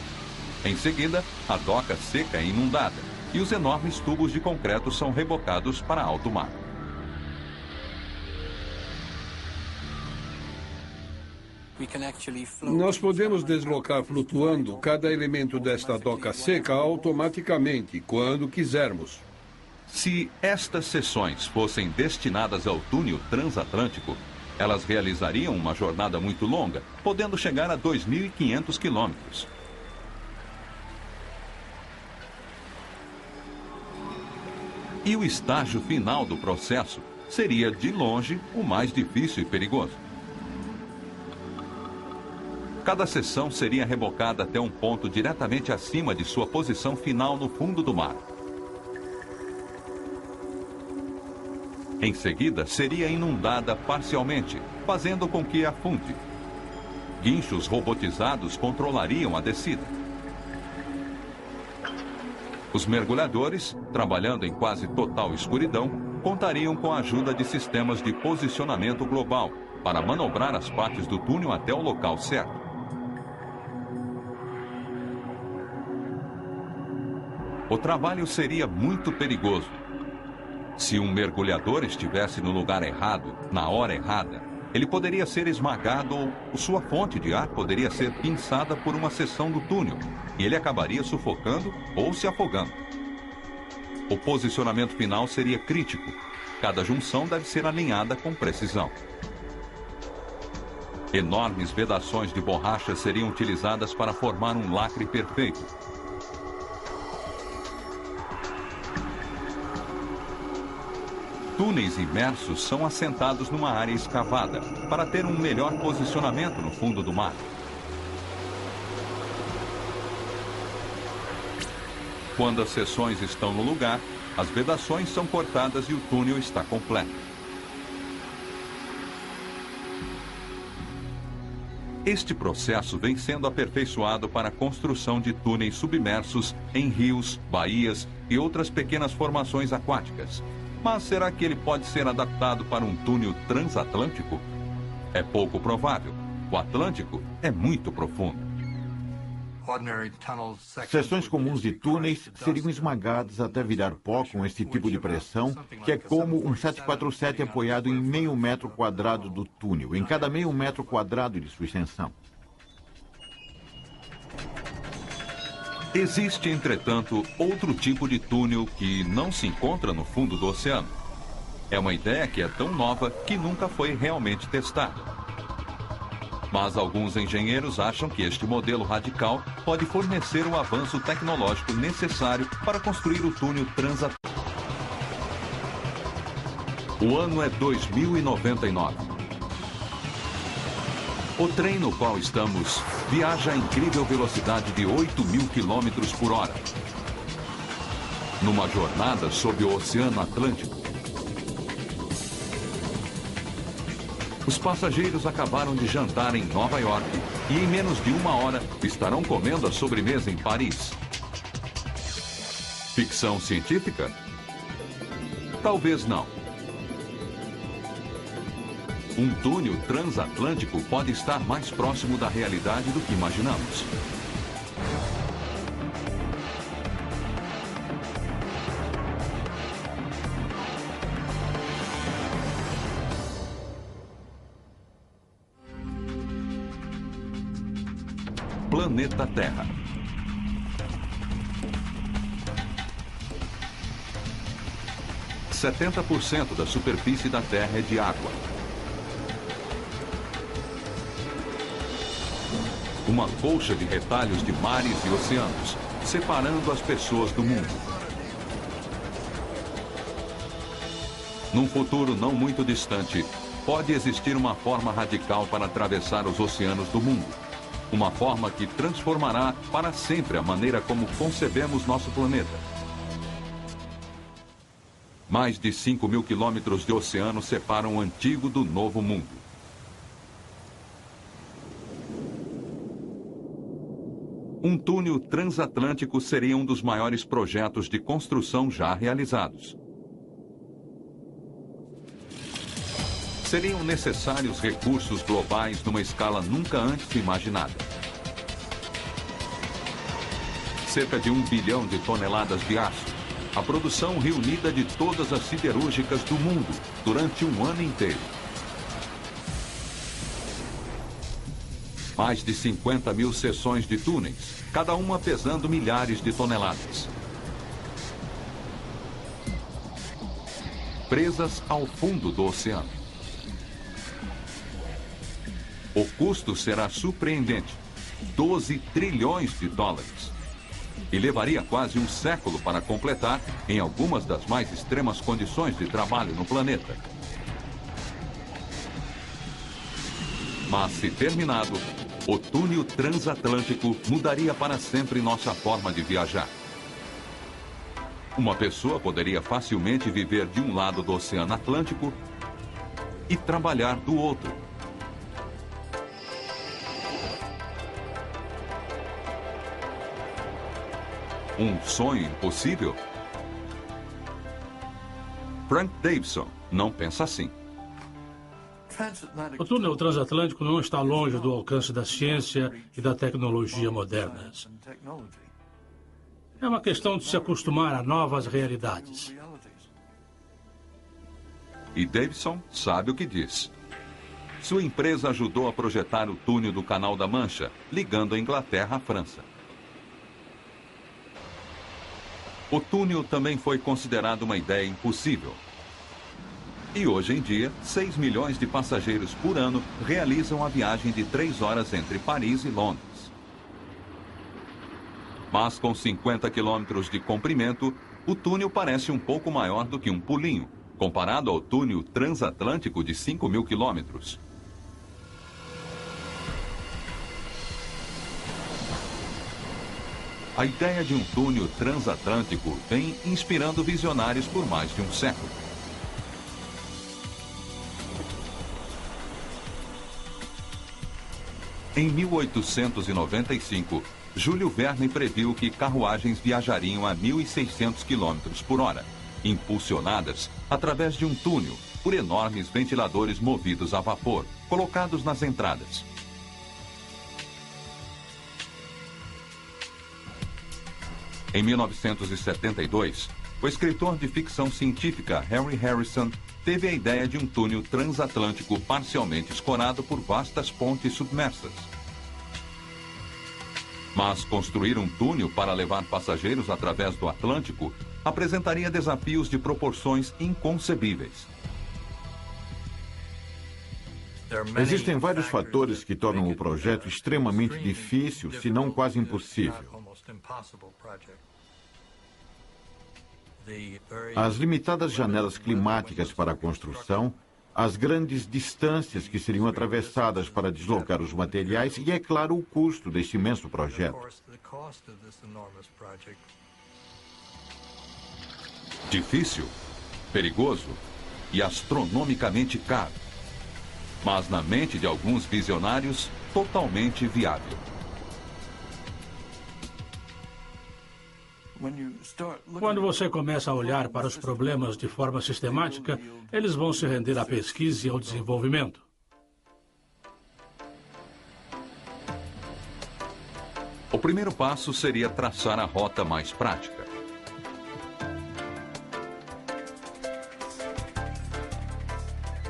Em seguida, a doca seca é inundada e os enormes tubos de concreto são rebocados para alto mar. Nós podemos deslocar flutuando cada elemento desta doca seca automaticamente, quando quisermos. Se estas seções fossem destinadas ao túnel transatlântico, elas realizariam uma jornada muito longa, podendo chegar a 2.500 quilômetros. E o estágio final do processo seria, de longe, o mais difícil e perigoso. Cada seção seria rebocada até um ponto diretamente acima de sua posição final no fundo do mar. Em seguida, seria inundada parcialmente, fazendo com que afunde. Guinchos robotizados controlariam a descida. Os mergulhadores, trabalhando em quase total escuridão, contariam com a ajuda de sistemas de posicionamento global para manobrar as partes do túnel até o local certo. O trabalho seria muito perigoso. Se um mergulhador estivesse no lugar errado, na hora errada, ele poderia ser esmagado ou sua fonte de ar poderia ser pinçada por uma seção do túnel e ele acabaria sufocando ou se afogando. O posicionamento final seria crítico. Cada junção deve ser alinhada com precisão. Enormes vedações de borracha seriam utilizadas para formar um lacre perfeito. Túneis imersos são assentados numa área escavada para ter um melhor posicionamento no fundo do mar. Quando as seções estão no lugar, as vedações são cortadas e o túnel está completo. Este processo vem sendo aperfeiçoado para a construção de túneis submersos em rios, baías e outras pequenas formações aquáticas. Mas será que ele pode ser adaptado para um túnel transatlântico? É pouco provável. O Atlântico é muito profundo. Seções comuns de túneis seriam esmagadas até virar pó com esse tipo de pressão, que é como um 747 apoiado em meio metro quadrado do túnel, em cada meio metro quadrado de sua extensão. Existe, entretanto, outro tipo de túnel que não se encontra no fundo do oceano. É uma ideia que é tão nova que nunca foi realmente testada. Mas alguns engenheiros acham que este modelo radical pode fornecer o avanço tecnológico necessário para construir o túnel transatlântico. O ano é 2099. O trem no qual estamos viaja a incrível velocidade de 8.000 quilômetros por hora. Numa jornada sob o Oceano Atlântico. Os passageiros acabaram de jantar em Nova York e em menos de uma hora estarão comendo a sobremesa em Paris. Ficção científica? Talvez não. Um túnel transatlântico pode estar mais próximo da realidade do que imaginamos. Planeta Terra. – 70% da superfície da Terra é de água. Uma colcha de retalhos de mares e oceanos, separando as pessoas do mundo. Num futuro não muito distante, pode existir uma forma radical para atravessar os oceanos do mundo. Uma forma que transformará para sempre a maneira como concebemos nosso planeta. Mais de 5.000 quilômetros de oceano separam o antigo do novo mundo. Um túnel transatlântico seria um dos maiores projetos de construção já realizados. Seriam necessários recursos globais numa escala nunca antes imaginada. Cerca de 1 bilhão de toneladas de aço, a produção reunida de todas as siderúrgicas do mundo durante um ano inteiro. Mais de 50.000 seções de túneis, cada uma pesando milhares de toneladas. Presas ao fundo do oceano. O custo será surpreendente, 12 trilhões de dólares. E levaria quase um século para completar em algumas das mais extremas condições de trabalho no planeta. Mas, se terminado, o túnel transatlântico mudaria para sempre nossa forma de viajar. Uma pessoa poderia facilmente viver de um lado do Oceano Atlântico e trabalhar do outro. Um sonho impossível? Frank Davidson não pensa assim. O túnel transatlântico não está longe do alcance da ciência e da tecnologia modernas. É uma questão de se acostumar a novas realidades. E Davidson sabe o que diz. Sua empresa ajudou a projetar o túnel do Canal da Mancha, ligando a Inglaterra à França. O túnel também foi considerado uma ideia impossível. E hoje em dia, 6 milhões de passageiros por ano realizam a viagem de 3 horas entre Paris e Londres. Mas com 50 quilômetros de comprimento, o túnel parece um pouco maior do que um pulinho, comparado ao túnel transatlântico de 5.000 quilômetros. A ideia de um túnel transatlântico vem inspirando visionários por mais de um século. Em 1895, Júlio Verne previu que carruagens viajariam a 1.600 km por hora, impulsionadas através de um túnel por enormes ventiladores movidos a vapor, colocados nas entradas. Em 1972, o escritor de ficção científica Henry Harrison teve a ideia de um túnel transatlântico parcialmente escorado por vastas pontes submersas. Mas construir um túnel para levar passageiros através do Atlântico apresentaria desafios de proporções inconcebíveis. Existem vários fatores que tornam o projeto extremamente difícil, se não quase impossível. As limitadas janelas climáticas para a construção, as grandes distâncias que seriam atravessadas para deslocar os materiais e, é claro, o custo deste imenso projeto. Difícil, perigoso e astronomicamente caro. Mas na mente de alguns visionários, totalmente viável. Quando você começa a olhar para os problemas de forma sistemática, eles vão se render à pesquisa e ao desenvolvimento. O primeiro passo seria traçar a rota mais prática.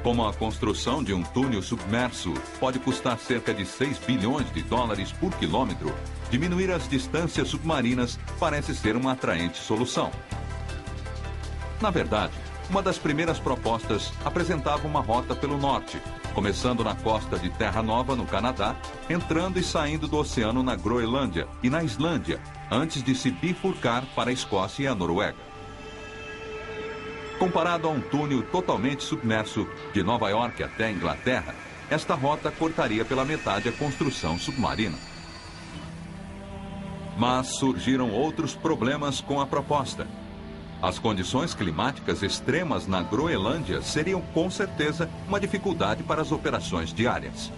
Como a construção de um túnel submerso pode custar cerca de 6 bilhões de dólares por quilômetro, diminuir as distâncias submarinas parece ser uma atraente solução. Na verdade, uma das primeiras propostas apresentava uma rota pelo norte, começando na costa de Terra Nova, no Canadá, entrando e saindo do oceano na Groenlândia e na Islândia, antes de se bifurcar para a Escócia e a Noruega. Comparado a um túnel totalmente submerso de Nova York até a Inglaterra, esta rota cortaria pela metade a construção submarina. Mas surgiram outros problemas com a proposta. As condições climáticas extremas na Groenlândia seriam, com certeza, uma dificuldade para as operações diárias.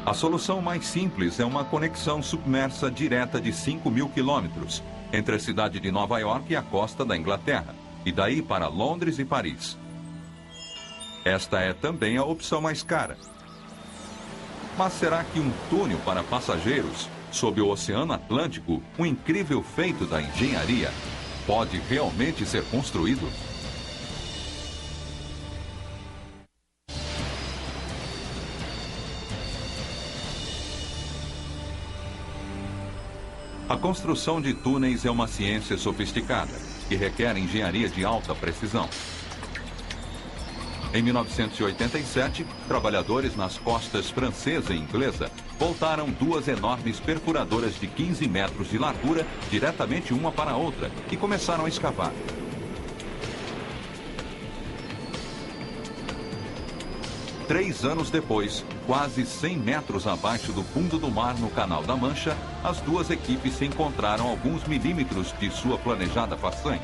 A solução mais simples é uma conexão submersa direta de 5.000 quilômetros entre a cidade de Nova York e a costa da Inglaterra, e daí para Londres e Paris. Esta é também a opção mais cara. Mas será que um túnel para passageiros sob o Oceano Atlântico, um incrível feito da engenharia, pode realmente ser construído? A construção de túneis é uma ciência sofisticada que requer engenharia de alta precisão. Em 1987, trabalhadores nas costas francesa e inglesa voltaram duas enormes perfuradoras de 15 metros de largura diretamente uma para a outra e começaram a escavar. Três anos depois, quase 100 metros abaixo do fundo do mar no Canal da Mancha, as duas equipes se encontraram a alguns milímetros de sua planejada façanha.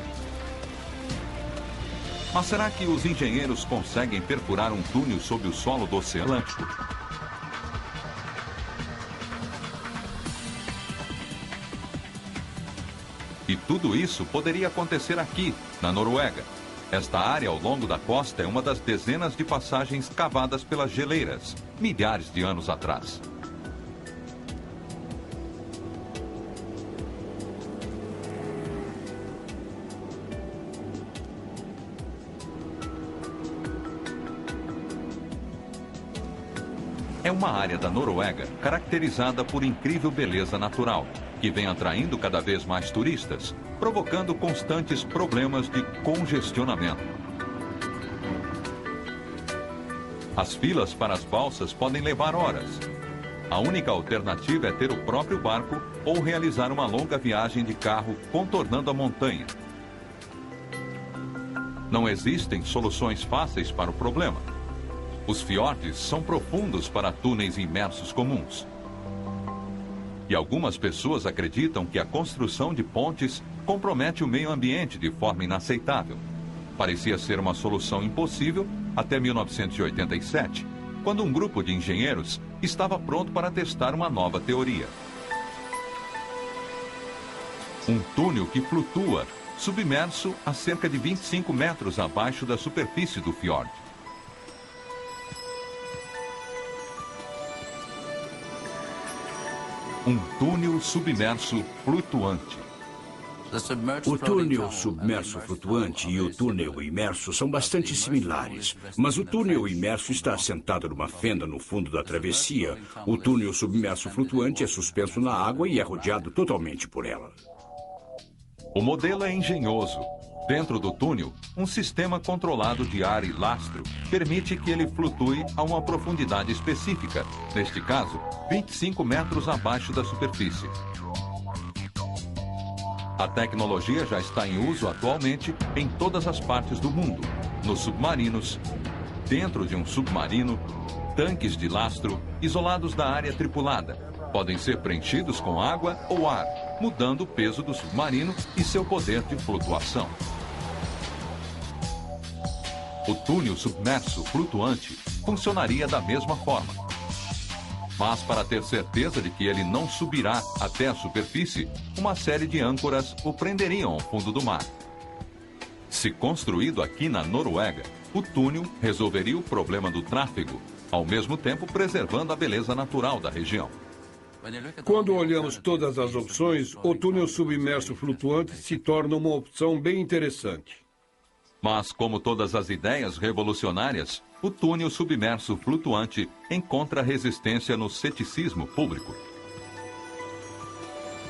Mas será que os engenheiros conseguem perfurar um túnel sob o solo do Oceano Atlântico? E tudo isso poderia acontecer aqui, na Noruega. Esta área ao longo da costa é uma das dezenas de passagens cavadas pelas geleiras, milhares de anos atrás. É uma área da Noruega caracterizada por incrível beleza natural, que vem atraindo cada vez mais turistas, provocando constantes problemas de congestionamento. As filas para as balsas podem levar horas. A única alternativa é ter o próprio barco ou realizar uma longa viagem de carro contornando a montanha. Não existem soluções fáceis para o problema. Os fiordes são profundos para túneis imersos comuns. E algumas pessoas acreditam que a construção de pontes compromete o meio ambiente de forma inaceitável. Parecia ser uma solução impossível até 1987, quando um grupo de engenheiros estava pronto para testar uma nova teoria. Um túnel que flutua, submerso a cerca de 25 metros abaixo da superfície do fiord. Um túnel submerso flutuante. O túnel submerso flutuante e o túnel imerso são bastante similares, mas o túnel imerso está assentado numa fenda no fundo da travessia. O túnel submerso flutuante é suspenso na água e é rodeado totalmente por ela. O modelo é engenhoso. Dentro do túnel, um sistema controlado de ar e lastro permite que ele flutue a uma profundidade específica, neste caso, 25 metros abaixo da superfície. A tecnologia já está em uso atualmente em todas as partes do mundo, nos submarinos, dentro de um submarino, tanques de lastro isolados da área tripulada. Podem ser preenchidos com água ou ar, mudando o peso do submarino e seu poder de flutuação. O túnel submerso flutuante funcionaria da mesma forma. Mas para ter certeza de que ele não subirá até a superfície, uma série de âncoras o prenderiam ao fundo do mar. Se construído aqui na Noruega, o túnel resolveria o problema do tráfego, ao mesmo tempo preservando a beleza natural da região. Quando olhamos todas as opções, o túnel submerso flutuante se torna uma opção bem interessante. Mas, como todas as ideias revolucionárias, o túnel submerso flutuante encontra resistência no ceticismo público.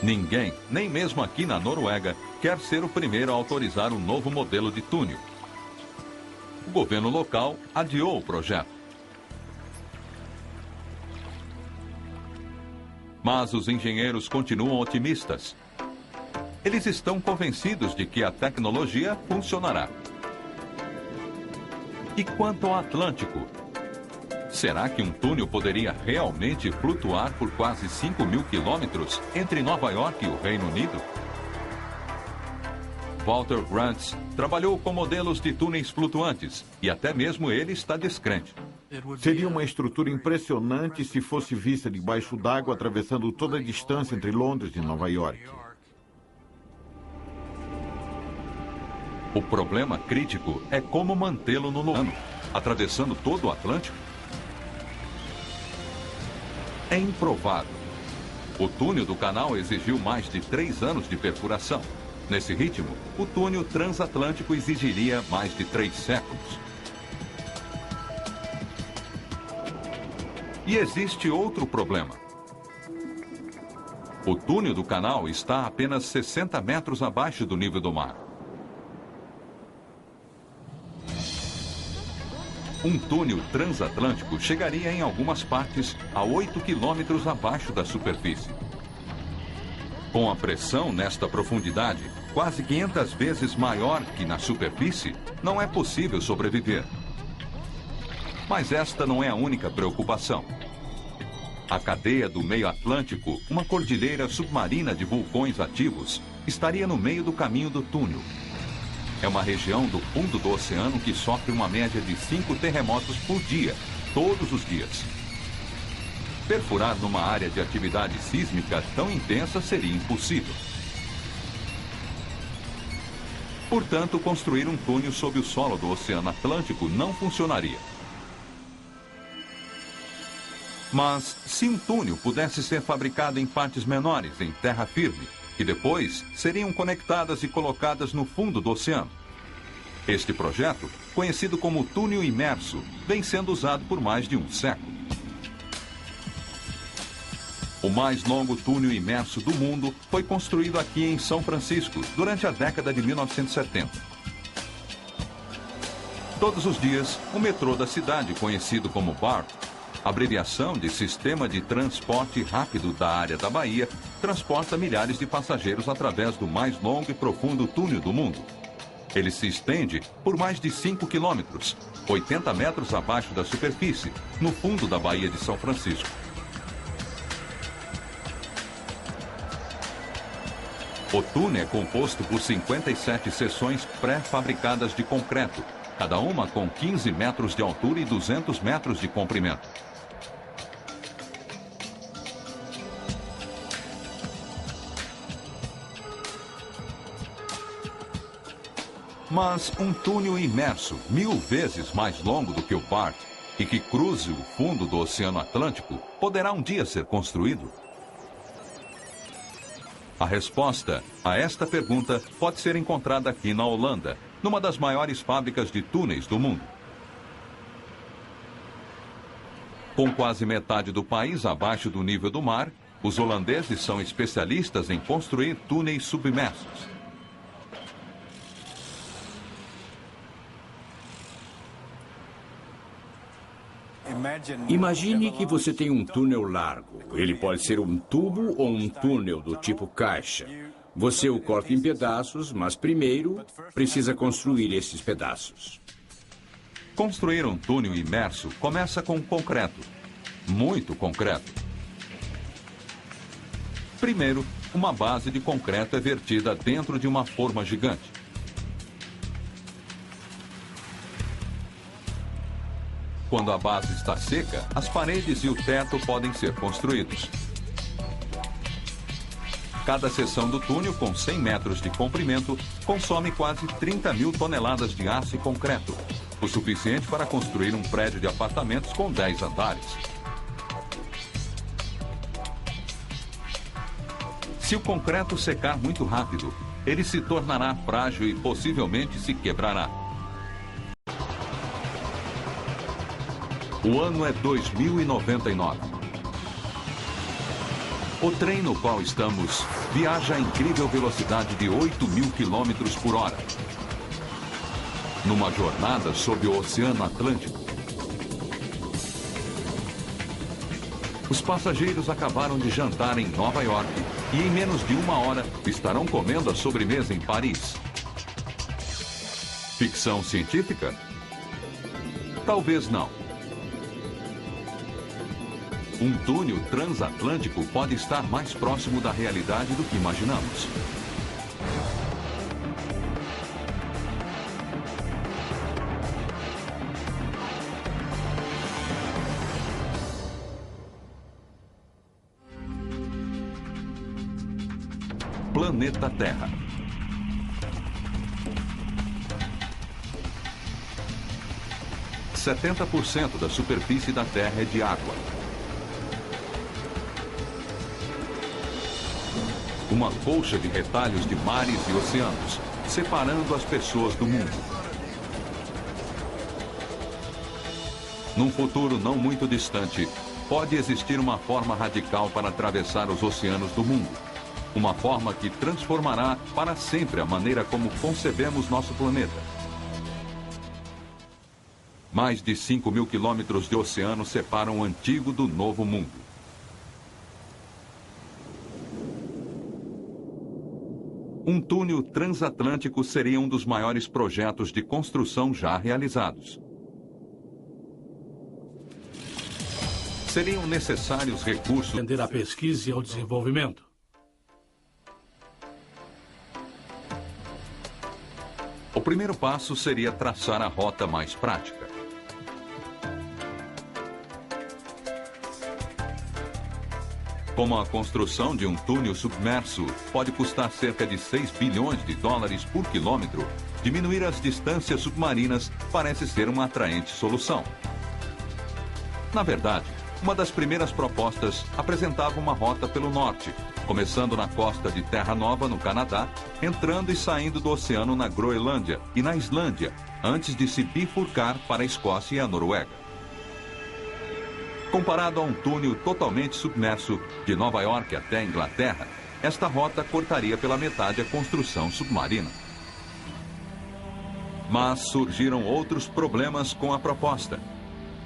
Ninguém, nem mesmo aqui na Noruega, quer ser o primeiro a autorizar um novo modelo de túnel. O governo local adiou o projeto. Mas os engenheiros continuam otimistas. Eles estão convencidos de que a tecnologia funcionará. E quanto ao Atlântico? Será que um túnel poderia realmente flutuar por quase 5.000 quilômetros entre Nova York e o Reino Unido? Walter Grant trabalhou com modelos de túneis flutuantes e até mesmo ele está descrente. Seria uma estrutura impressionante se fosse vista debaixo d'água, atravessando toda a distância entre Londres e Nova York. O problema crítico é como mantê-lo no oceano, atravessando todo o Atlântico. É improvável. O túnel do canal exigiu mais de 3 anos de perfuração. Nesse ritmo, o túnel transatlântico exigiria mais de 3 séculos. E existe outro problema. O túnel do canal está a apenas 60 metros abaixo do nível do mar. Um túnel transatlântico chegaria em algumas partes a 8 quilômetros abaixo da superfície. Com a pressão nesta profundidade, quase 500 vezes maior que na superfície, não é possível sobreviver. Mas esta não é a única preocupação. A cadeia do meio Atlântico, uma cordilheira submarina de vulcões ativos, estaria no meio do caminho do túnel. É uma região do fundo do oceano que sofre uma média de 5 terremotos por dia, todos os dias. Perfurar numa área de atividade sísmica tão intensa seria impossível. Portanto, construir um túnel sob o solo do Oceano Atlântico não funcionaria. Mas, se um túnel pudesse ser fabricado em partes menores, em terra firme, que depois seriam conectadas e colocadas no fundo do oceano. Este projeto, conhecido como túnel imerso, vem sendo usado por mais de um século. O mais longo túnel imerso do mundo foi construído aqui em São Francisco, durante a década de 1970. Todos os dias, o metrô da cidade, conhecido como BART, abreviação de Sistema de Transporte Rápido da Área da Bahia, transporta milhares de passageiros através do mais longo e profundo túnel do mundo. Ele se estende por mais de 5 quilômetros, 80 metros abaixo da superfície, no fundo da Baía de São Francisco. O túnel é composto por 57 seções pré-fabricadas de concreto, cada uma com 15 metros de altura e 200 metros de comprimento. Mas um túnel imerso, 1000 vezes mais longo do que o BART, e que cruze o fundo do Oceano Atlântico, poderá um dia ser construído? A resposta a esta pergunta pode ser encontrada aqui na Holanda, numa das maiores fábricas de túneis do mundo. Com quase metade do país abaixo do nível do mar, os holandeses são especialistas em construir túneis submersos. Imagine que você tem um túnel largo. Ele pode ser um tubo ou um túnel do tipo caixa. Você o corta em pedaços, mas primeiro precisa construir esses pedaços. Construir um túnel imerso começa com concreto. Muito concreto. Primeiro, uma base de concreto é vertida dentro de uma forma gigante. Quando a base está seca, as paredes e o teto podem ser construídos. Cada seção do túnel, com 100 metros de comprimento, consome quase 30 mil toneladas de aço e concreto, o suficiente para construir um prédio de apartamentos com 10 andares. Se o concreto secar muito rápido, ele se tornará frágil e possivelmente se quebrará. O ano é 2099. O trem no qual estamos viaja a incrível velocidade de 8.000 quilômetros por hora. Numa jornada sob o Oceano Atlântico. Os passageiros acabaram de jantar em Nova York e em menos de uma hora estarão comendo a sobremesa em Paris. Ficção científica? Talvez não. Um túnel transatlântico pode estar mais próximo da realidade do que imaginamos. Planeta Terra. – 70% da superfície da Terra é de água. Uma colcha de retalhos de mares e oceanos, separando as pessoas do mundo. Num futuro não muito distante, pode existir uma forma radical para atravessar os oceanos do mundo. Uma forma que transformará para sempre a maneira como concebemos nosso planeta. Mais de 5.000 quilômetros de oceano separam o antigo do novo mundo. Um túnel transatlântico seria um dos maiores projetos de construção já realizados. Seriam necessários recursos... Atender à pesquisa e ao desenvolvimento. O primeiro passo seria traçar a rota mais prática. Como a construção de um túnel submerso pode custar cerca de 6 bilhões de dólares por quilômetro, diminuir as distâncias submarinas parece ser uma atraente solução. Na verdade, uma das primeiras propostas apresentava uma rota pelo norte, começando na costa de Terra Nova, no Canadá, entrando e saindo do oceano na Groenlândia e na Islândia, antes de se bifurcar para a Escócia e a Noruega. Comparado a um túnel totalmente submerso de Nova York até a Inglaterra, esta rota cortaria pela metade a construção submarina. Mas surgiram outros problemas com a proposta.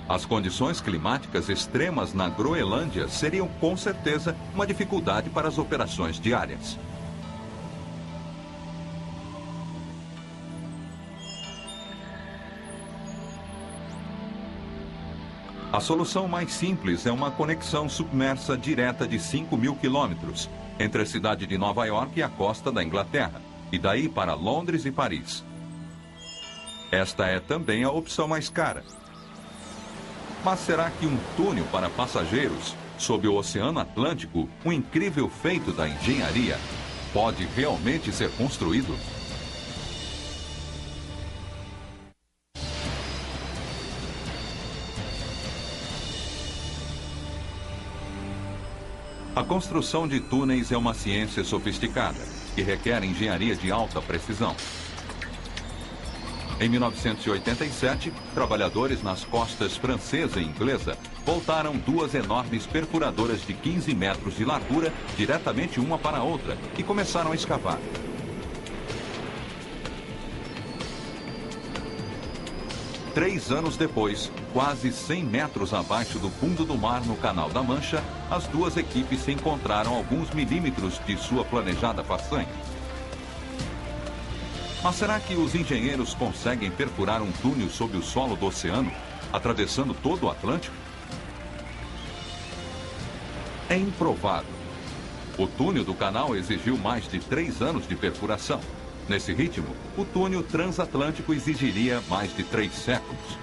As condições climáticas extremas na Groenlândia seriam com certeza uma dificuldade para as operações diárias. A solução mais simples é uma conexão submersa direta de 5.000 quilômetros entre a cidade de Nova York e a costa da Inglaterra, e daí para Londres e Paris. Esta é também a opção mais cara. Mas será que um túnel para passageiros sob o Oceano Atlântico, um incrível feito da engenharia, pode realmente ser construído? A construção de túneis é uma ciência sofisticada, que requer engenharia de alta precisão. Em 1987, trabalhadores nas costas francesa e inglesa voltaram duas enormes perfuradoras de 15 metros de largura diretamente uma para a outra e começaram a escavar. Três anos depois, quase 100 metros abaixo do fundo do mar no Canal da Mancha, as duas equipes se encontraram a alguns milímetros de sua planejada façanha. Mas será que os engenheiros conseguem perfurar um túnel sob o solo do oceano, atravessando todo o Atlântico? É improvável. O túnel do canal exigiu mais de 3 anos de perfuração. Nesse ritmo, o túnel transatlântico exigiria mais de 3 séculos.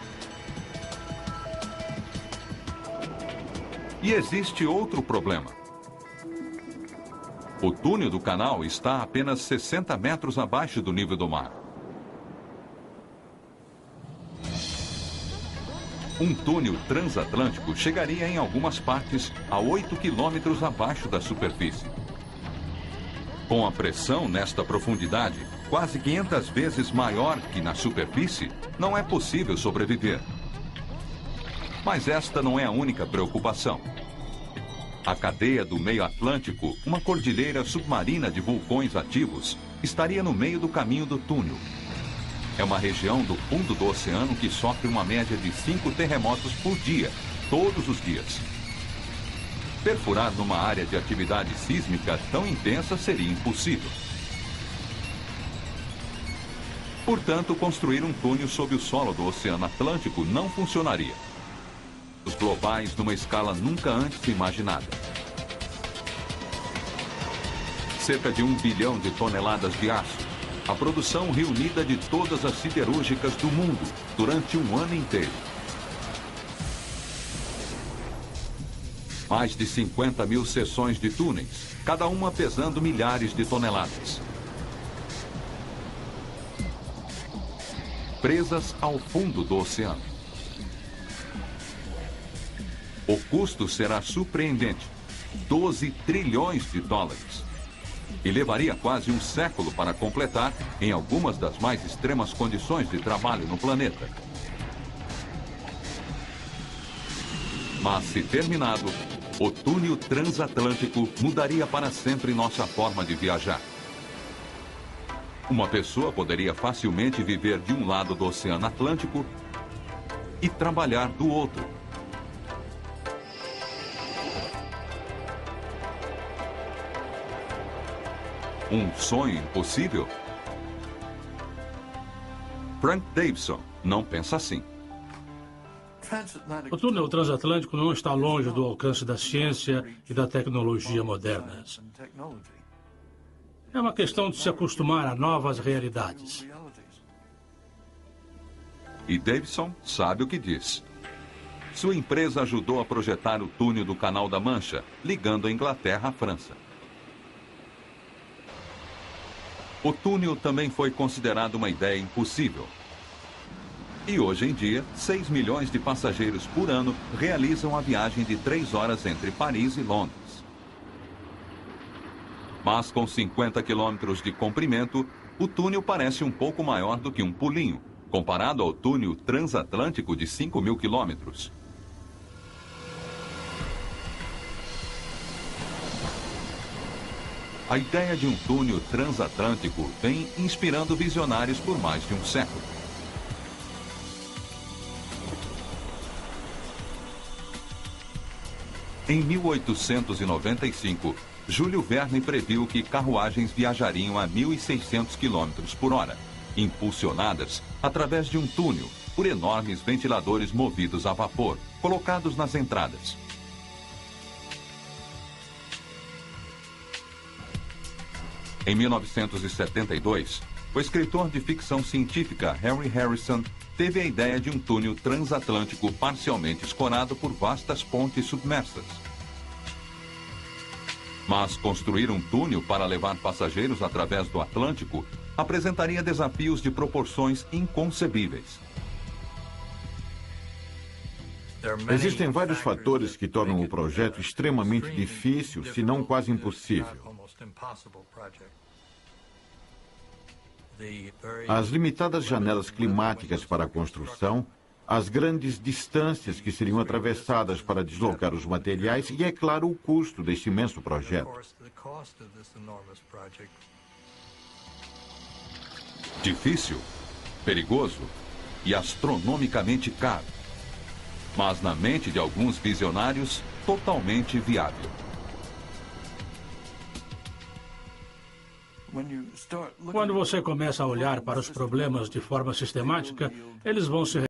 E existe outro problema. O túnel do canal está a apenas 60 metros abaixo do nível do mar. Um túnel transatlântico chegaria em algumas partes a 8 quilômetros abaixo da superfície. Com a pressão nesta profundidade, quase 500 vezes maior que na superfície, não é possível sobreviver. Mas esta não é a única preocupação. A cadeia do meio Atlântico, uma cordilheira submarina de vulcões ativos, estaria no meio do caminho do túnel. É uma região do fundo do oceano que sofre uma média de 5 terremotos por dia, todos os dias. Perfurar numa área de atividade sísmica tão intensa seria impossível. Portanto, construir um túnel sob o solo do Oceano Atlântico não funcionaria. Os globais numa escala nunca antes imaginada. Cerca de 1 bilhão de toneladas de aço, a produção reunida de todas as siderúrgicas do mundo durante um ano inteiro. Mais de 50 mil seções de túneis, cada uma pesando milhares de toneladas. Presas ao fundo do oceano. O custo será surpreendente, 12 trilhões de dólares. E levaria quase um século para completar em algumas das mais extremas condições de trabalho no planeta. Mas se terminado, o túnel transatlântico mudaria para sempre nossa forma de viajar. Uma pessoa poderia facilmente viver de um lado do Oceano Atlântico e trabalhar do outro. Um sonho impossível? Frank Davidson não pensa assim. O túnel transatlântico não está longe do alcance da ciência e da tecnologia modernas. É uma questão de se acostumar a novas realidades. E Davidson sabe o que diz. Sua empresa ajudou a projetar o túnel do Canal da Mancha, ligando a Inglaterra à França. O túnel também foi considerado uma ideia impossível. E hoje em dia, 6 milhões de passageiros por ano realizam a viagem de 3 horas entre Paris e Londres. Mas com 50 quilômetros de comprimento, o túnel parece um pouco maior do que um pulinho, comparado ao túnel transatlântico de 5.000 quilômetros. A ideia de um túnel transatlântico vem inspirando visionários por mais de um século. Em 1895, Júlio Verne previu que carruagens viajariam a 1.600 km por hora, impulsionadas através de um túnel por enormes ventiladores movidos a vapor, colocados nas entradas. Em 1972, o escritor de ficção científica Henry Harrison teve a ideia de um túnel transatlântico parcialmente escorado por vastas pontes submersas. Mas construir um túnel para levar passageiros através do Atlântico apresentaria desafios de proporções inconcebíveis. Existem vários fatores que tornam o projeto extremamente difícil, se não quase impossível. As limitadas janelas climáticas para a construção, as grandes distâncias que seriam atravessadas para deslocar os materiais e, é claro, o custo deste imenso projeto. Difícil, perigoso e astronomicamente caro. Mas na mente de alguns visionários, totalmente viável. Quando você começa a olhar para os problemas de forma sistemática, eles vão se